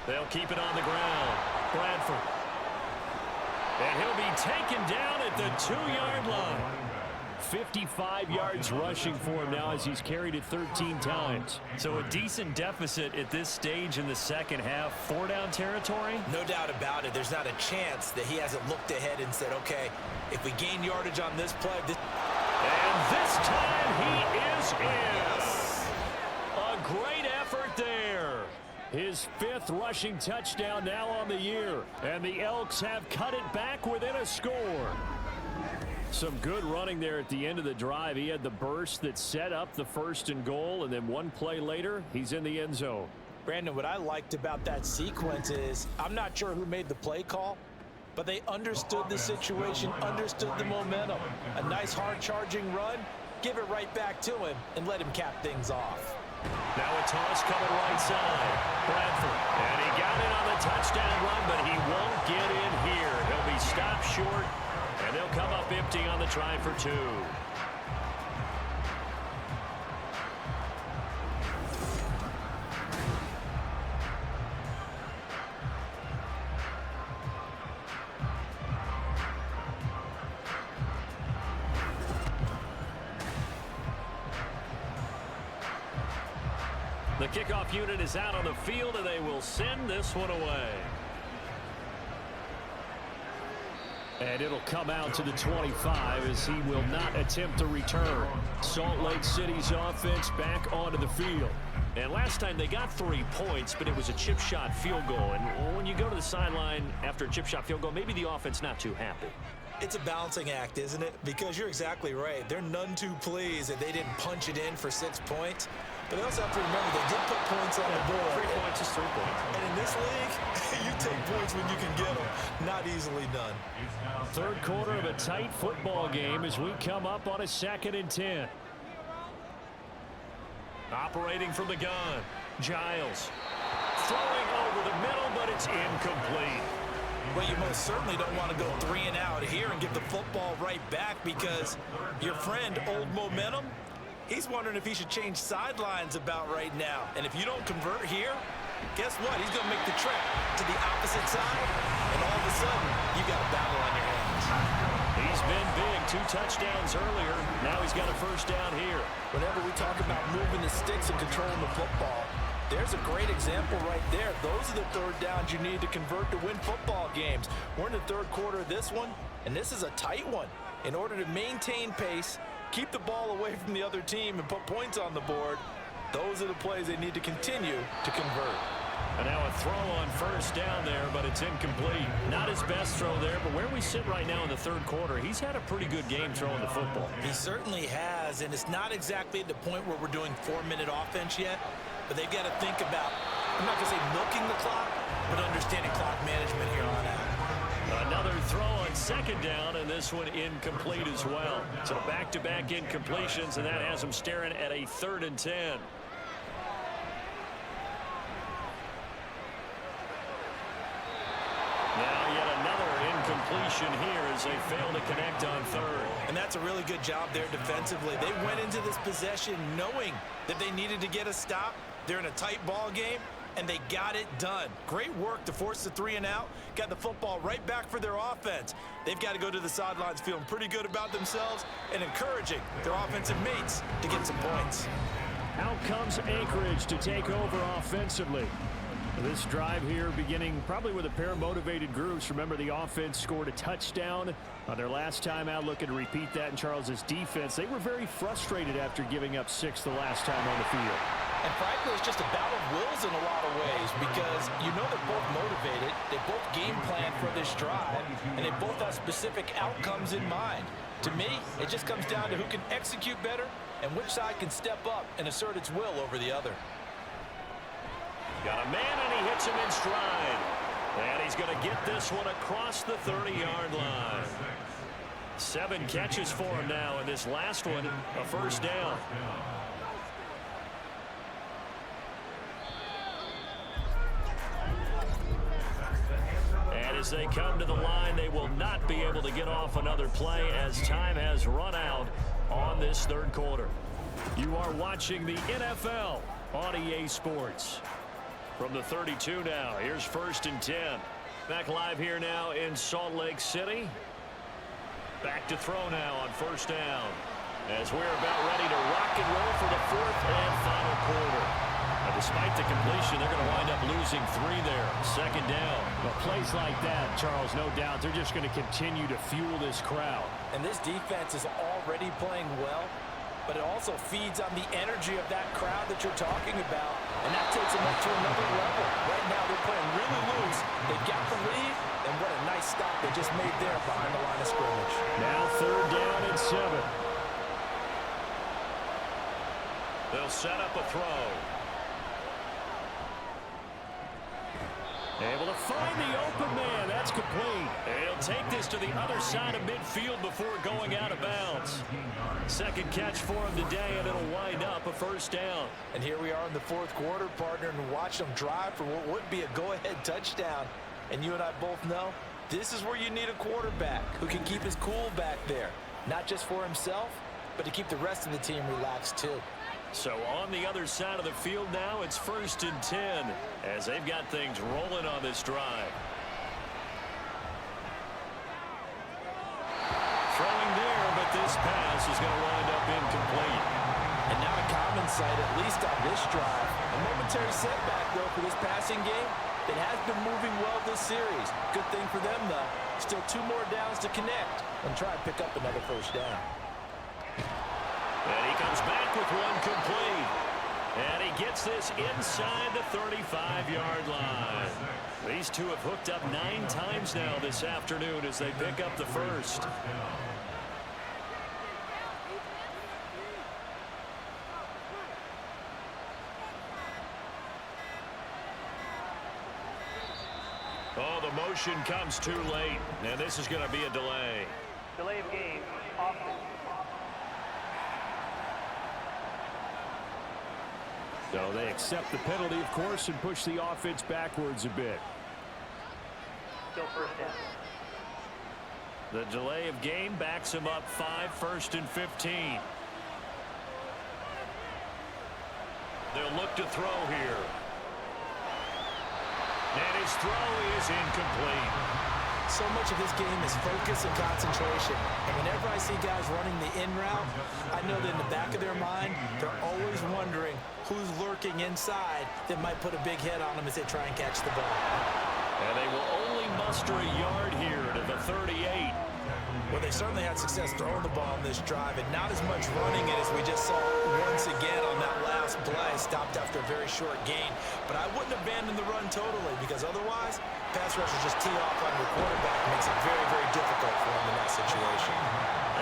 They'll keep it on the ground. Bradford. And he'll be taken down at the 2-yard line. 55 yards rushing for him now as he's carried it 13 times. So a decent deficit at this stage in the 2nd half. 4-down territory? No doubt about it. There's not a chance that he hasn't looked ahead and said, okay, if we gain yardage on this play. And this time he is in. A great effort there. His 5th rushing touchdown now on the year. And the Elks have cut it back within a score. Some good running there at the end of the drive. He had the burst that set up the 1st and goal, and then one play later, he's in the end zone. Brandon, what I liked about that sequence is I'm not sure who made the play call, but they understood the situation, understood the momentum. A nice hard-charging run, give it right back to him, and let him cap things off. Now a toss coming right side. Bradford. And he got it on the touchdown run, but he won't get in here. He'll be stopped short. And they'll come up empty on the try for 2. The kickoff unit is out on the field, and they will send this one away. And it'll come out to the 25 as he will not attempt a return. Salt Lake City's offense back onto the field. And last time they got 3 points, but it was a chip shot field goal. And when you go to the sideline after a chip shot field goal, maybe the offense not too happy. It's a balancing act, isn't it? Because you're exactly right. They're none too pleased that they didn't punch it in for 6 points. But they also have to remember they did put points on the board. 3 points is 3 points. And in this league, you take points when you can get them. Not easily done. Third quarter of a tight football game as we come up on a 2nd and 10. Operating from the gun, Giles. Throwing over the middle, but it's incomplete. Well, you most certainly don't want to go 3 and out here and give the football right back because your friend, Old Momentum, he's wondering if he should change sidelines about right now. And if you don't convert here, guess what? He's going to make the trek to the opposite side, and all of a sudden, you got a battle on your hands. He's been big, 2 touchdowns earlier. Now he's got a first down here. Whenever we talk about moving the sticks and controlling the football, there's a great example right there. Those are the third downs you need to convert to win football games. We're in the third quarter of this one, and this is a tight one. In order to maintain pace, keep the ball away from the other team, and put points on the board, those are the plays they need to continue to convert. And now a throw on first down there, but it's incomplete. Not his best throw there, but where we sit right now in the third quarter, he's had a pretty good game throwing the football. He certainly has, and it's not exactly at the point where we're doing 4-minute offense yet, but they've got to think about, I'm not going to say milking the clock, but understanding clock management here on out. Another throw on second down, and this one incomplete as well. So back-to-back incompletions, and that has him staring at a 3rd and 10. Now yet another incompletion here as they fail to connect on 3rd. And that's a really good job there defensively. They went into this possession knowing that they needed to get a stop. They're in a tight ball game, and they got it done. Great work to force the 3 and out. Got the football right back for their offense. They've got to go to the sidelines feeling pretty good about themselves and encouraging their offensive mates to get some points. Out comes Anchorage to take over offensively. This drive here beginning probably with a pair of motivated groups. Remember, the offense scored a touchdown on their last time out. Looking to repeat that in Charles's defense. They were very frustrated after giving up 6 the last time on the field. And frankly, it's just a battle of wills in a lot of ways because you know they're both motivated, they both game plan for this drive, and they both have specific outcomes in mind. To me, it just comes down to who can execute better and which side can step up and assert its will over the other. Got a man, and he hits him in stride. And he's going to get this one across the 30-yard line. 7 catches for him now, and this last one, a first down. And as they come to the line, they will not be able to get off another play as time has run out on this third quarter. You are watching the NFL on EA Sports. From the 32 now, here's 1st and 10. Back live here now in Salt Lake City. Back to throw now on first down. As we're about ready to rock and roll for the 4th and final quarter. Now, despite the completion, they're going to wind up losing 3 there. 2nd down. Well, plays like that, Charles, no doubt, they're just going to continue to fuel this crowd. And this defense is already playing well, but it also feeds on the energy of that crowd that you're talking about, and that takes them up to another level. Right now, they're playing really loose. They've got the lead, and what a nice stop they just made there behind the line of scrimmage. Now 3rd down and 7. They'll set up a throw. Able to find the open man. That's complete. He'll take this to the other side of midfield before going out of bounds. 2nd catch for him today, and it'll wind up a first down. And here we are in the 4th quarter, partner, and watch them drive for what would be a go-ahead touchdown. And you and I both know this is where you need a quarterback who can keep his cool back there. Not just for himself, but to keep the rest of the team relaxed too. So on the other side of the field now, it's 1st and 10 as they've got things rolling on this drive. Throwing there, but this pass is going to wind up incomplete. And now a common sight, at least on this drive. A momentary setback, though, for this passing game that has been moving well this series. Good thing for them, though. Still 2 more downs to connect and try and pick up another first down. And he comes back with one complete. And he gets this inside the 35-yard line. These two have hooked up 9 times now this afternoon as they pick up the first. Oh, the motion comes too late, and this is going to be a delay. Delay of game, offense. So they accept the penalty, of course, and push the offense backwards a bit. Still first down. The delay of game backs him up 5, 1st and 15. They'll look to throw here. And his throw is incomplete. So much of this game is focus and concentration. And whenever I see guys running the in route, I know that in the back of their mind, they're always wondering who's lurking inside that might put a big hit on them as they try and catch the ball. And they will only muster a yard here to the 38. Well, they certainly had success throwing the ball in this drive, and not as much running it as we just saw once again on that last play. Stopped after a very short gain. But I wouldn't abandon the run totally, because otherwise, pass rushers just tee off on your quarterback. It makes it very, very difficult for him in that situation.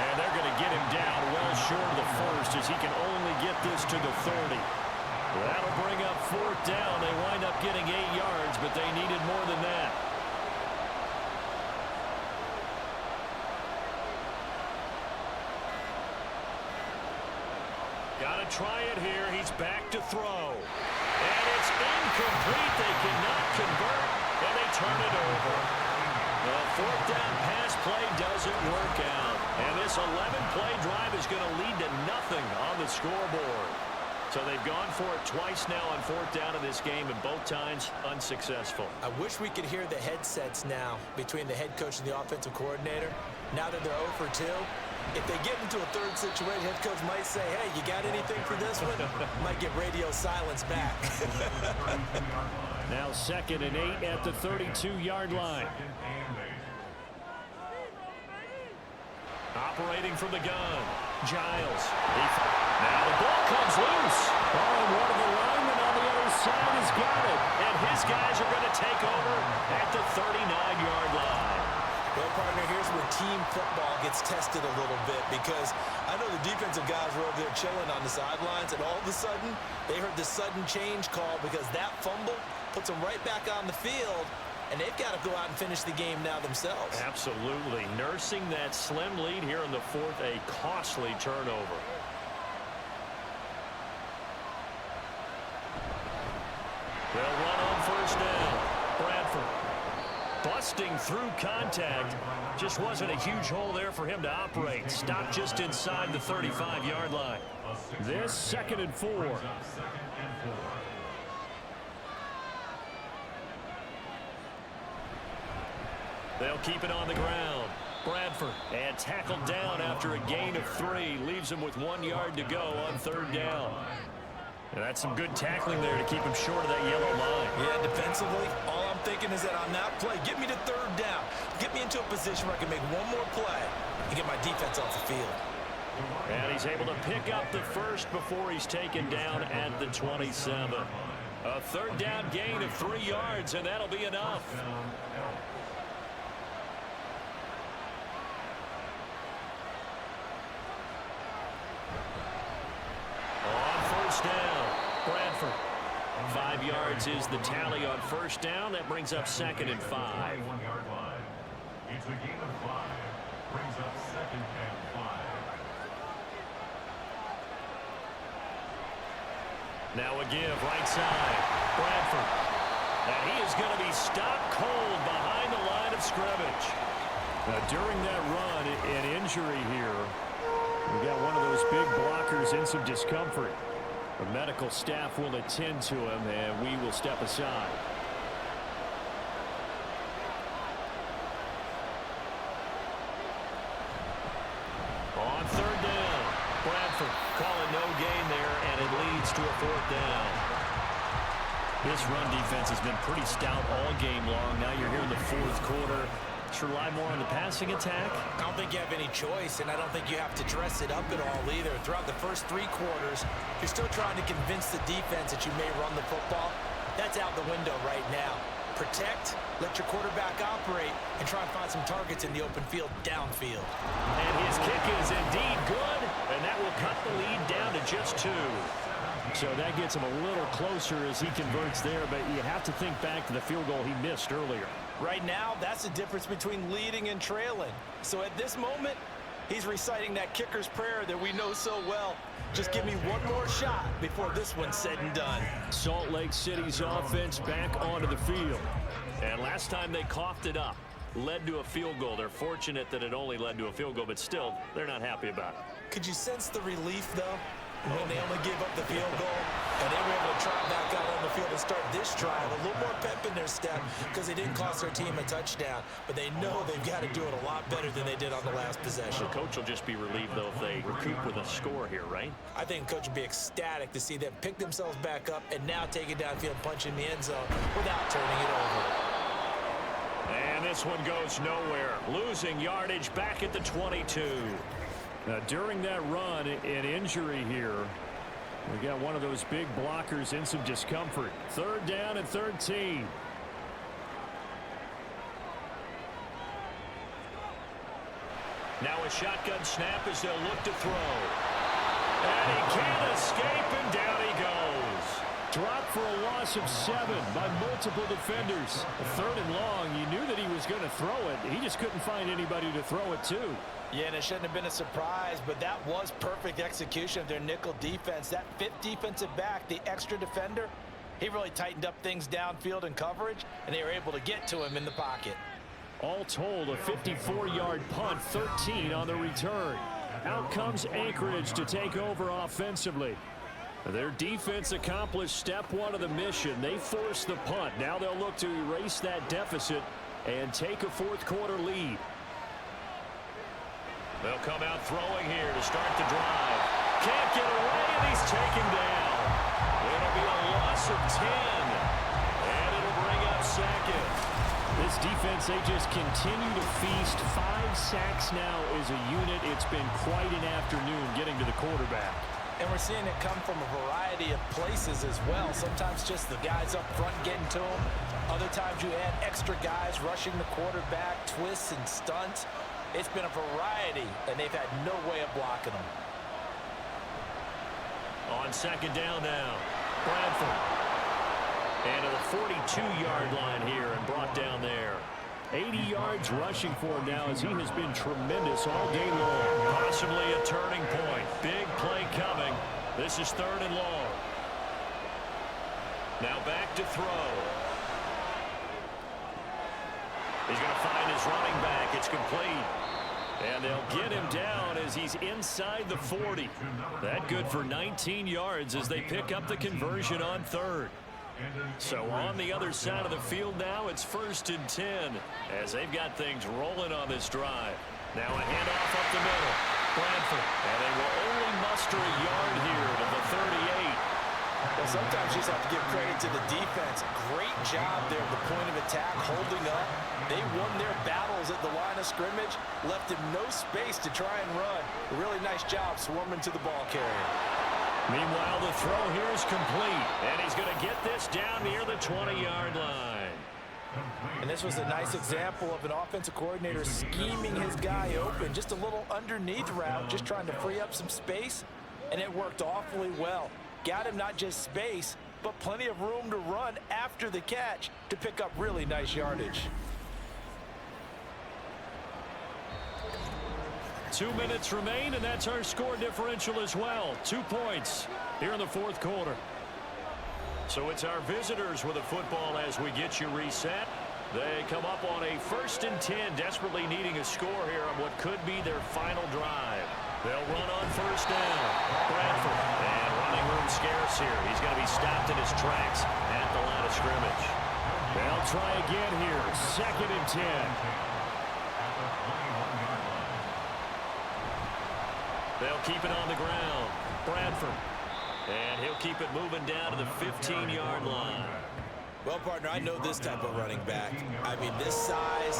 And they're going to get him down well short of the first, as he can only get this to the 30. That'll bring up 4th down. They wind up getting 8 yards, but they needed more than that. Got to try it here. He's back to throw. And it's incomplete. They cannot convert, and they turn it over. The 4th down pass play doesn't work out. And this 11-play drive is going to lead to nothing on the scoreboard. So they've gone for it twice now on 4th down in this game, and both times unsuccessful. I wish we could hear the headsets now between the head coach and the offensive coordinator. Now that they're 0 for 2, if they get into a third situation, head coach might say, hey, you got anything for this one? Might get radio silence back. Now 2nd and 8 at the 32-yard line. Operating from the gun, Giles. Now the ball comes loose. Oh, and one of the linemen on the other side has got it. And his guys are going to take over at the 39-yard line. Well, partner, here's where team football gets tested a little bit, because I know the defensive guys were over there chilling on the sidelines, and all of a sudden, they heard the sudden change call because that fumble puts them right back on the field, and they've got to go out and finish the game now themselves. Absolutely. Nursing that slim lead here in the 4th, a costly turnover. They'll run on 1st down. Bradford busting through contact. Just wasn't a huge hole there for him to operate. Stopped just inside the 35-yard line. This 2nd and 4. They'll keep it on the ground. Bradford, and tackled down after a gain of 3. Leaves him with 1 yard to go on 3rd down. And that's some good tackling there to keep him short of that yellow line. Yeah, defensively, all I'm thinking is that on that play, get me to 3rd down. Get me into a position where I can make one more play and get my defense off the field. And he's able to pick up the first before he's taken down at the 27. A 3rd down gain of 3 yards, and that'll be enough. On 1st down, Bradford. 5 yards is the tally on 1st down. That brings up 2nd and 5. 1-yard line. It's a game of 5. Brings up 2nd and 5. Now a give right side. Bradford. And he is going to be stopped cold behind the line of scrimmage. During that run, an injury here. We got one of those big blockers in some discomfort. The medical staff will attend to him, and we will step aside. On 3rd down, Bradford calling no gain there, and it leads to a 4th down. This run defense has been pretty stout all game long. Now you're here in the 4th quarter. Should rely more on the passing attack? I don't think you have any choice, and I don't think you have to dress it up at all either. Throughout the first 3 quarters, you're still trying to convince the defense that you may run the football. That's out the window right now. Protect, let your quarterback operate, and try and find some targets in the open field downfield. And his kick is indeed good, and that will cut the lead down to just 2. So that gets him a little closer as he converts there, but you have to think back to the field goal he missed earlier. Right now, that's the difference between leading and trailing. So at this moment, he's reciting that kicker's prayer that we know so well. Just give me one more shot before this one's said and done. Salt Lake City's offense back onto the field. And last time they coughed it up, led to a field goal. They're fortunate that it only led to a field goal, but still, they're not happy about it. Could you sense the relief, though, when they only gave up the field goal and they were able to trot back out on the field and start this drive? A little more pep in their step because they didn't cost their team a touchdown, but they know they've got to do it a lot better than they did on the last possession. The coach will just be relieved, though, if they recoup with a score here, right? I think the coach would be ecstatic to see them pick themselves back up and now take it downfield and punch in the end zone without turning it over. And this one goes nowhere. Losing yardage back at the 22. Now, during that run, an injury here. We got one of those big blockers in some discomfort. 3rd down and 13. Now a shotgun snap as they'll look to throw. And he can't escape, and down he goes. Dropped for a loss of 7 by multiple defenders. 3rd and long, you knew that he was going to throw it. He just couldn't find anybody to throw it to. Yeah, and it shouldn't have been a surprise, but that was perfect execution of their nickel defense. That 5th defensive back, the extra defender, he really tightened up things downfield in coverage, and they were able to get to him in the pocket. All told, a 54-yard punt, 13 on the return. Out comes Anchorage to take over offensively. Their defense accomplished step 1 of the mission. They forced the punt. Now they'll look to erase that deficit and take a 4th quarter lead. They'll come out throwing here to start the drive. Can't get away, and he's taken down. It'll be a loss of 10, and it'll bring up 2nd. This defense, they just continue to feast. 5 sacks now as a unit. It's been quite an afternoon getting to the quarterback. And we're seeing it come from a variety of places as well. Sometimes just the guys up front getting to them. Other times you add extra guys rushing the quarterback, twists and stunts. It's been a variety, and they've had no way of blocking them. On 2nd down now, Bradford. And to the 42-yard line here and brought down there. 80 yards rushing for him now as he has been tremendous all day long. Possibly a turning point. Big play coming. This is 3rd and long. Now back to throw. He's going to find his running back. It's complete. And they'll get him down as he's inside the 40. That good for 19 yards as they pick up the conversion on 3rd. So on the other side of the field now, it's 1st and 10 as they've got things rolling on this drive. Now a handoff up the middle. Bradford. And they will only muster a yard here to the 38. Well, sometimes you just have to give credit to the defense. Great job there at the point of attack, holding up. They won their battles at the line of scrimmage, left him no space to try and run. A really nice job swarming to the ball carrier. Meanwhile, the throw here is complete, and he's going to get this down near the 20-yard line. And this was a nice example of an offensive coordinator scheming his guy open, just a little underneath route, just trying to free up some space, and it worked awfully well. Got him not just space, but plenty of room to run after the catch to pick up really nice yardage. 2 minutes remain, and that's our score differential as well. 2 points here in the 4th quarter. So it's our visitors with the football as we get you reset. They come up on a 1st and 10, desperately needing a score here on what could be their final drive. They'll run on 1st down. Bradford, and running room scarce here. He's going to be stopped in his tracks at the line of scrimmage. They'll try again here. 2nd and 10. They'll keep it on the ground. Bradford. And he'll keep it moving down to the 15-yard line. Well, partner, I know this type of running back. I mean, this size,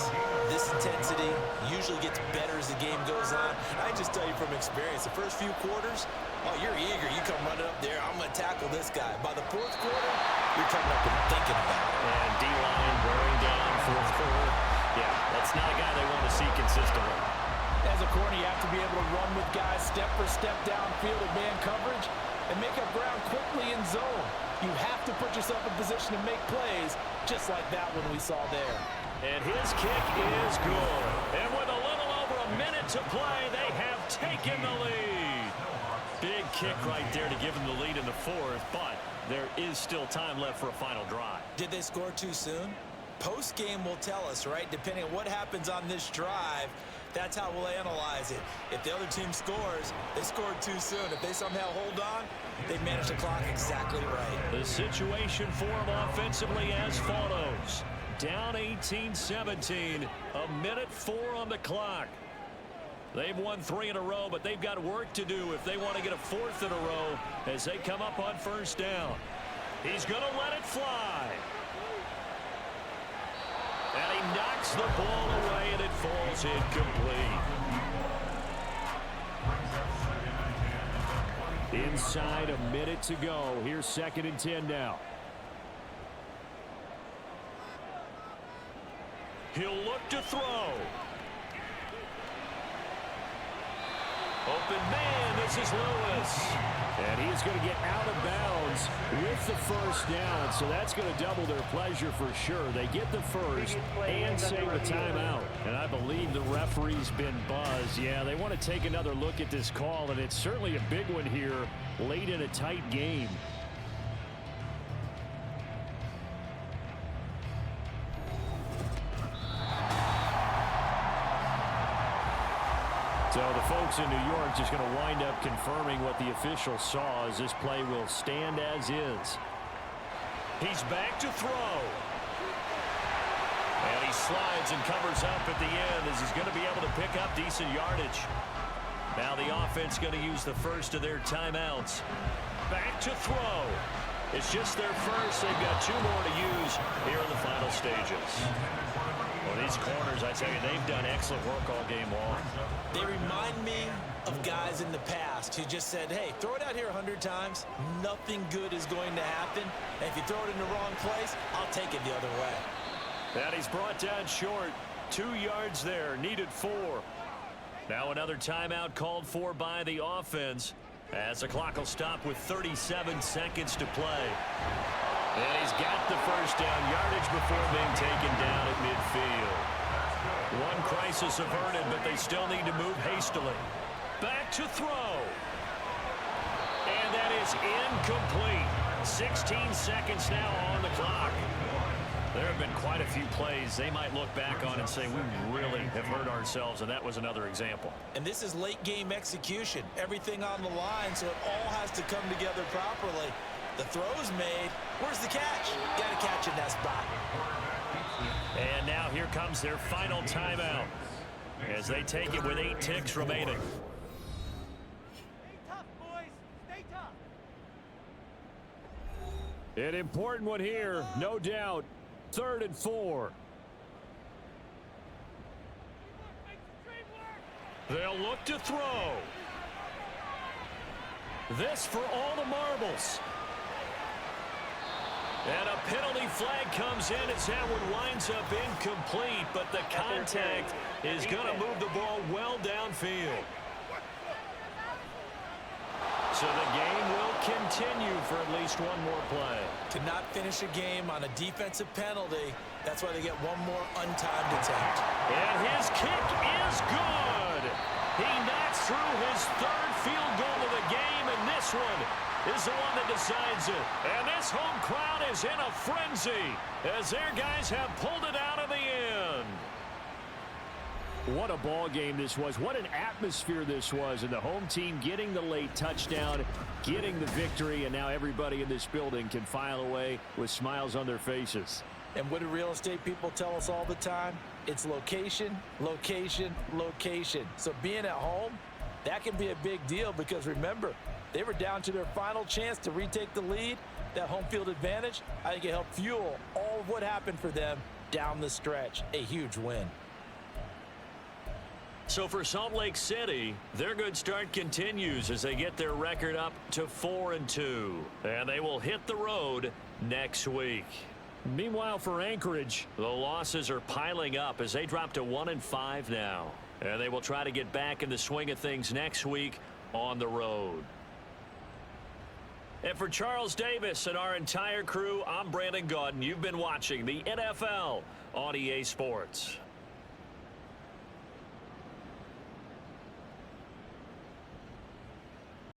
this intensity usually gets better as the game goes on. I just tell you from experience, the first few quarters, oh, you're eager. You come running up there. I'm going to tackle this guy. By the 4th quarter, you're coming up and thinking about it. And D-line wearing down 4th quarter. Yeah, that's not a guy they want to see consistently. As a corner, you have to be able to run with guys step for step downfield in man coverage. and make up ground quickly in zone. You have to put yourself in position to make plays, just like that one we saw there. And his kick is good. And with a little over a minute to play, they have taken the lead. Big kick right there to give them the lead in the fourth, but there is still time left for a final drive. Did they score too soon? Post-game will tell us, right? Depending on what happens on this drive, that's how we'll analyze it. If the other team scores, they scored too soon. If they somehow hold on, they managed the clock exactly right. The situation for them offensively as follows. Down 18-17, a minute 4 on the clock. They've won 3 in a row, but they've got work to do if they want to get a 4th in a row as they come up on first down. He's going to let it fly. And he knocks the ball away, and it falls incomplete. Inside a minute to go. Here's 2nd and 10 now. He'll look to throw. Open man, this is Lewis. And he's going to get out of bounds with the first down, so that's going to double their pleasure for sure. They get the first and save a timeout. And I believe the referee's been buzzed. Yeah, they want to take another look at this call, and it's certainly a big one here late in a tight game. So the folks in New York just going to wind up confirming what the official saw as this play will stand as is. He's back to throw. And he slides and covers up at the end as he's going to be able to pick up decent yardage. Now the offense going to use the first of their timeouts. Back to throw. It's just their first. They've got 2 more to use here in the final stages. Well, these corners, I tell you, they've done excellent work all game long. They remind me of guys in the past who just said, hey, throw it out here 100 times. Nothing good is going to happen. And if you throw it in the wrong place, I'll take it the other way. And he's brought down short. 2 yards there, needed 4. Now another timeout called for by the offense as the clock will stop with 37 seconds to play. And he's got the first down yardage before being taken down at midfield. One crisis averted, but they still need to move hastily. Back to throw. And that is incomplete. 16 seconds now on the clock. There have been quite a few plays they might look back on and say, we really have hurt ourselves, and that was another example. And this is late game execution. Everything on the line, so it all has to come together properly. The throw's made. Where's the catch? Got to catch in that spot. And now here comes their final timeout as they take it with 8 ticks remaining. Stay tough, boys. Stay tough. An important one here, no doubt. 3rd and 4. They'll look to throw. This for all the marbles. And a penalty flag comes in as that one winds up incomplete, but the contact is going to move the ball well downfield. So the game will continue for at least one more play. To not finish a game on a defensive penalty, that's why they get one more untimed attempt. And his kick is good. He knocks through his 3rd field goal of the game, and this one is the one that decides it. And this home crowd is in a frenzy as their guys have pulled it out of the end. What a ball game this was. What an atmosphere this was. And the home team getting the late touchdown, getting the victory, and now everybody in this building can file away with smiles on their faces. And what do real estate people tell us all the time? It's location, location, location. So being at home, that can be a big deal because remember, they were down to their final chance to retake the lead. That home field advantage, I think it helped fuel all of what happened for them down the stretch. A huge win. So for Salt Lake City, their good start continues as they get their record up to 4-2. And they will hit the road next week. Meanwhile, for Anchorage, the losses are piling up as they drop to 1-5 now. And they will try to get back in the swing of things next week on the road. And for Charles Davis and our entire crew, I'm Brandon Gaudin. You've been watching the NFL on EA Sports.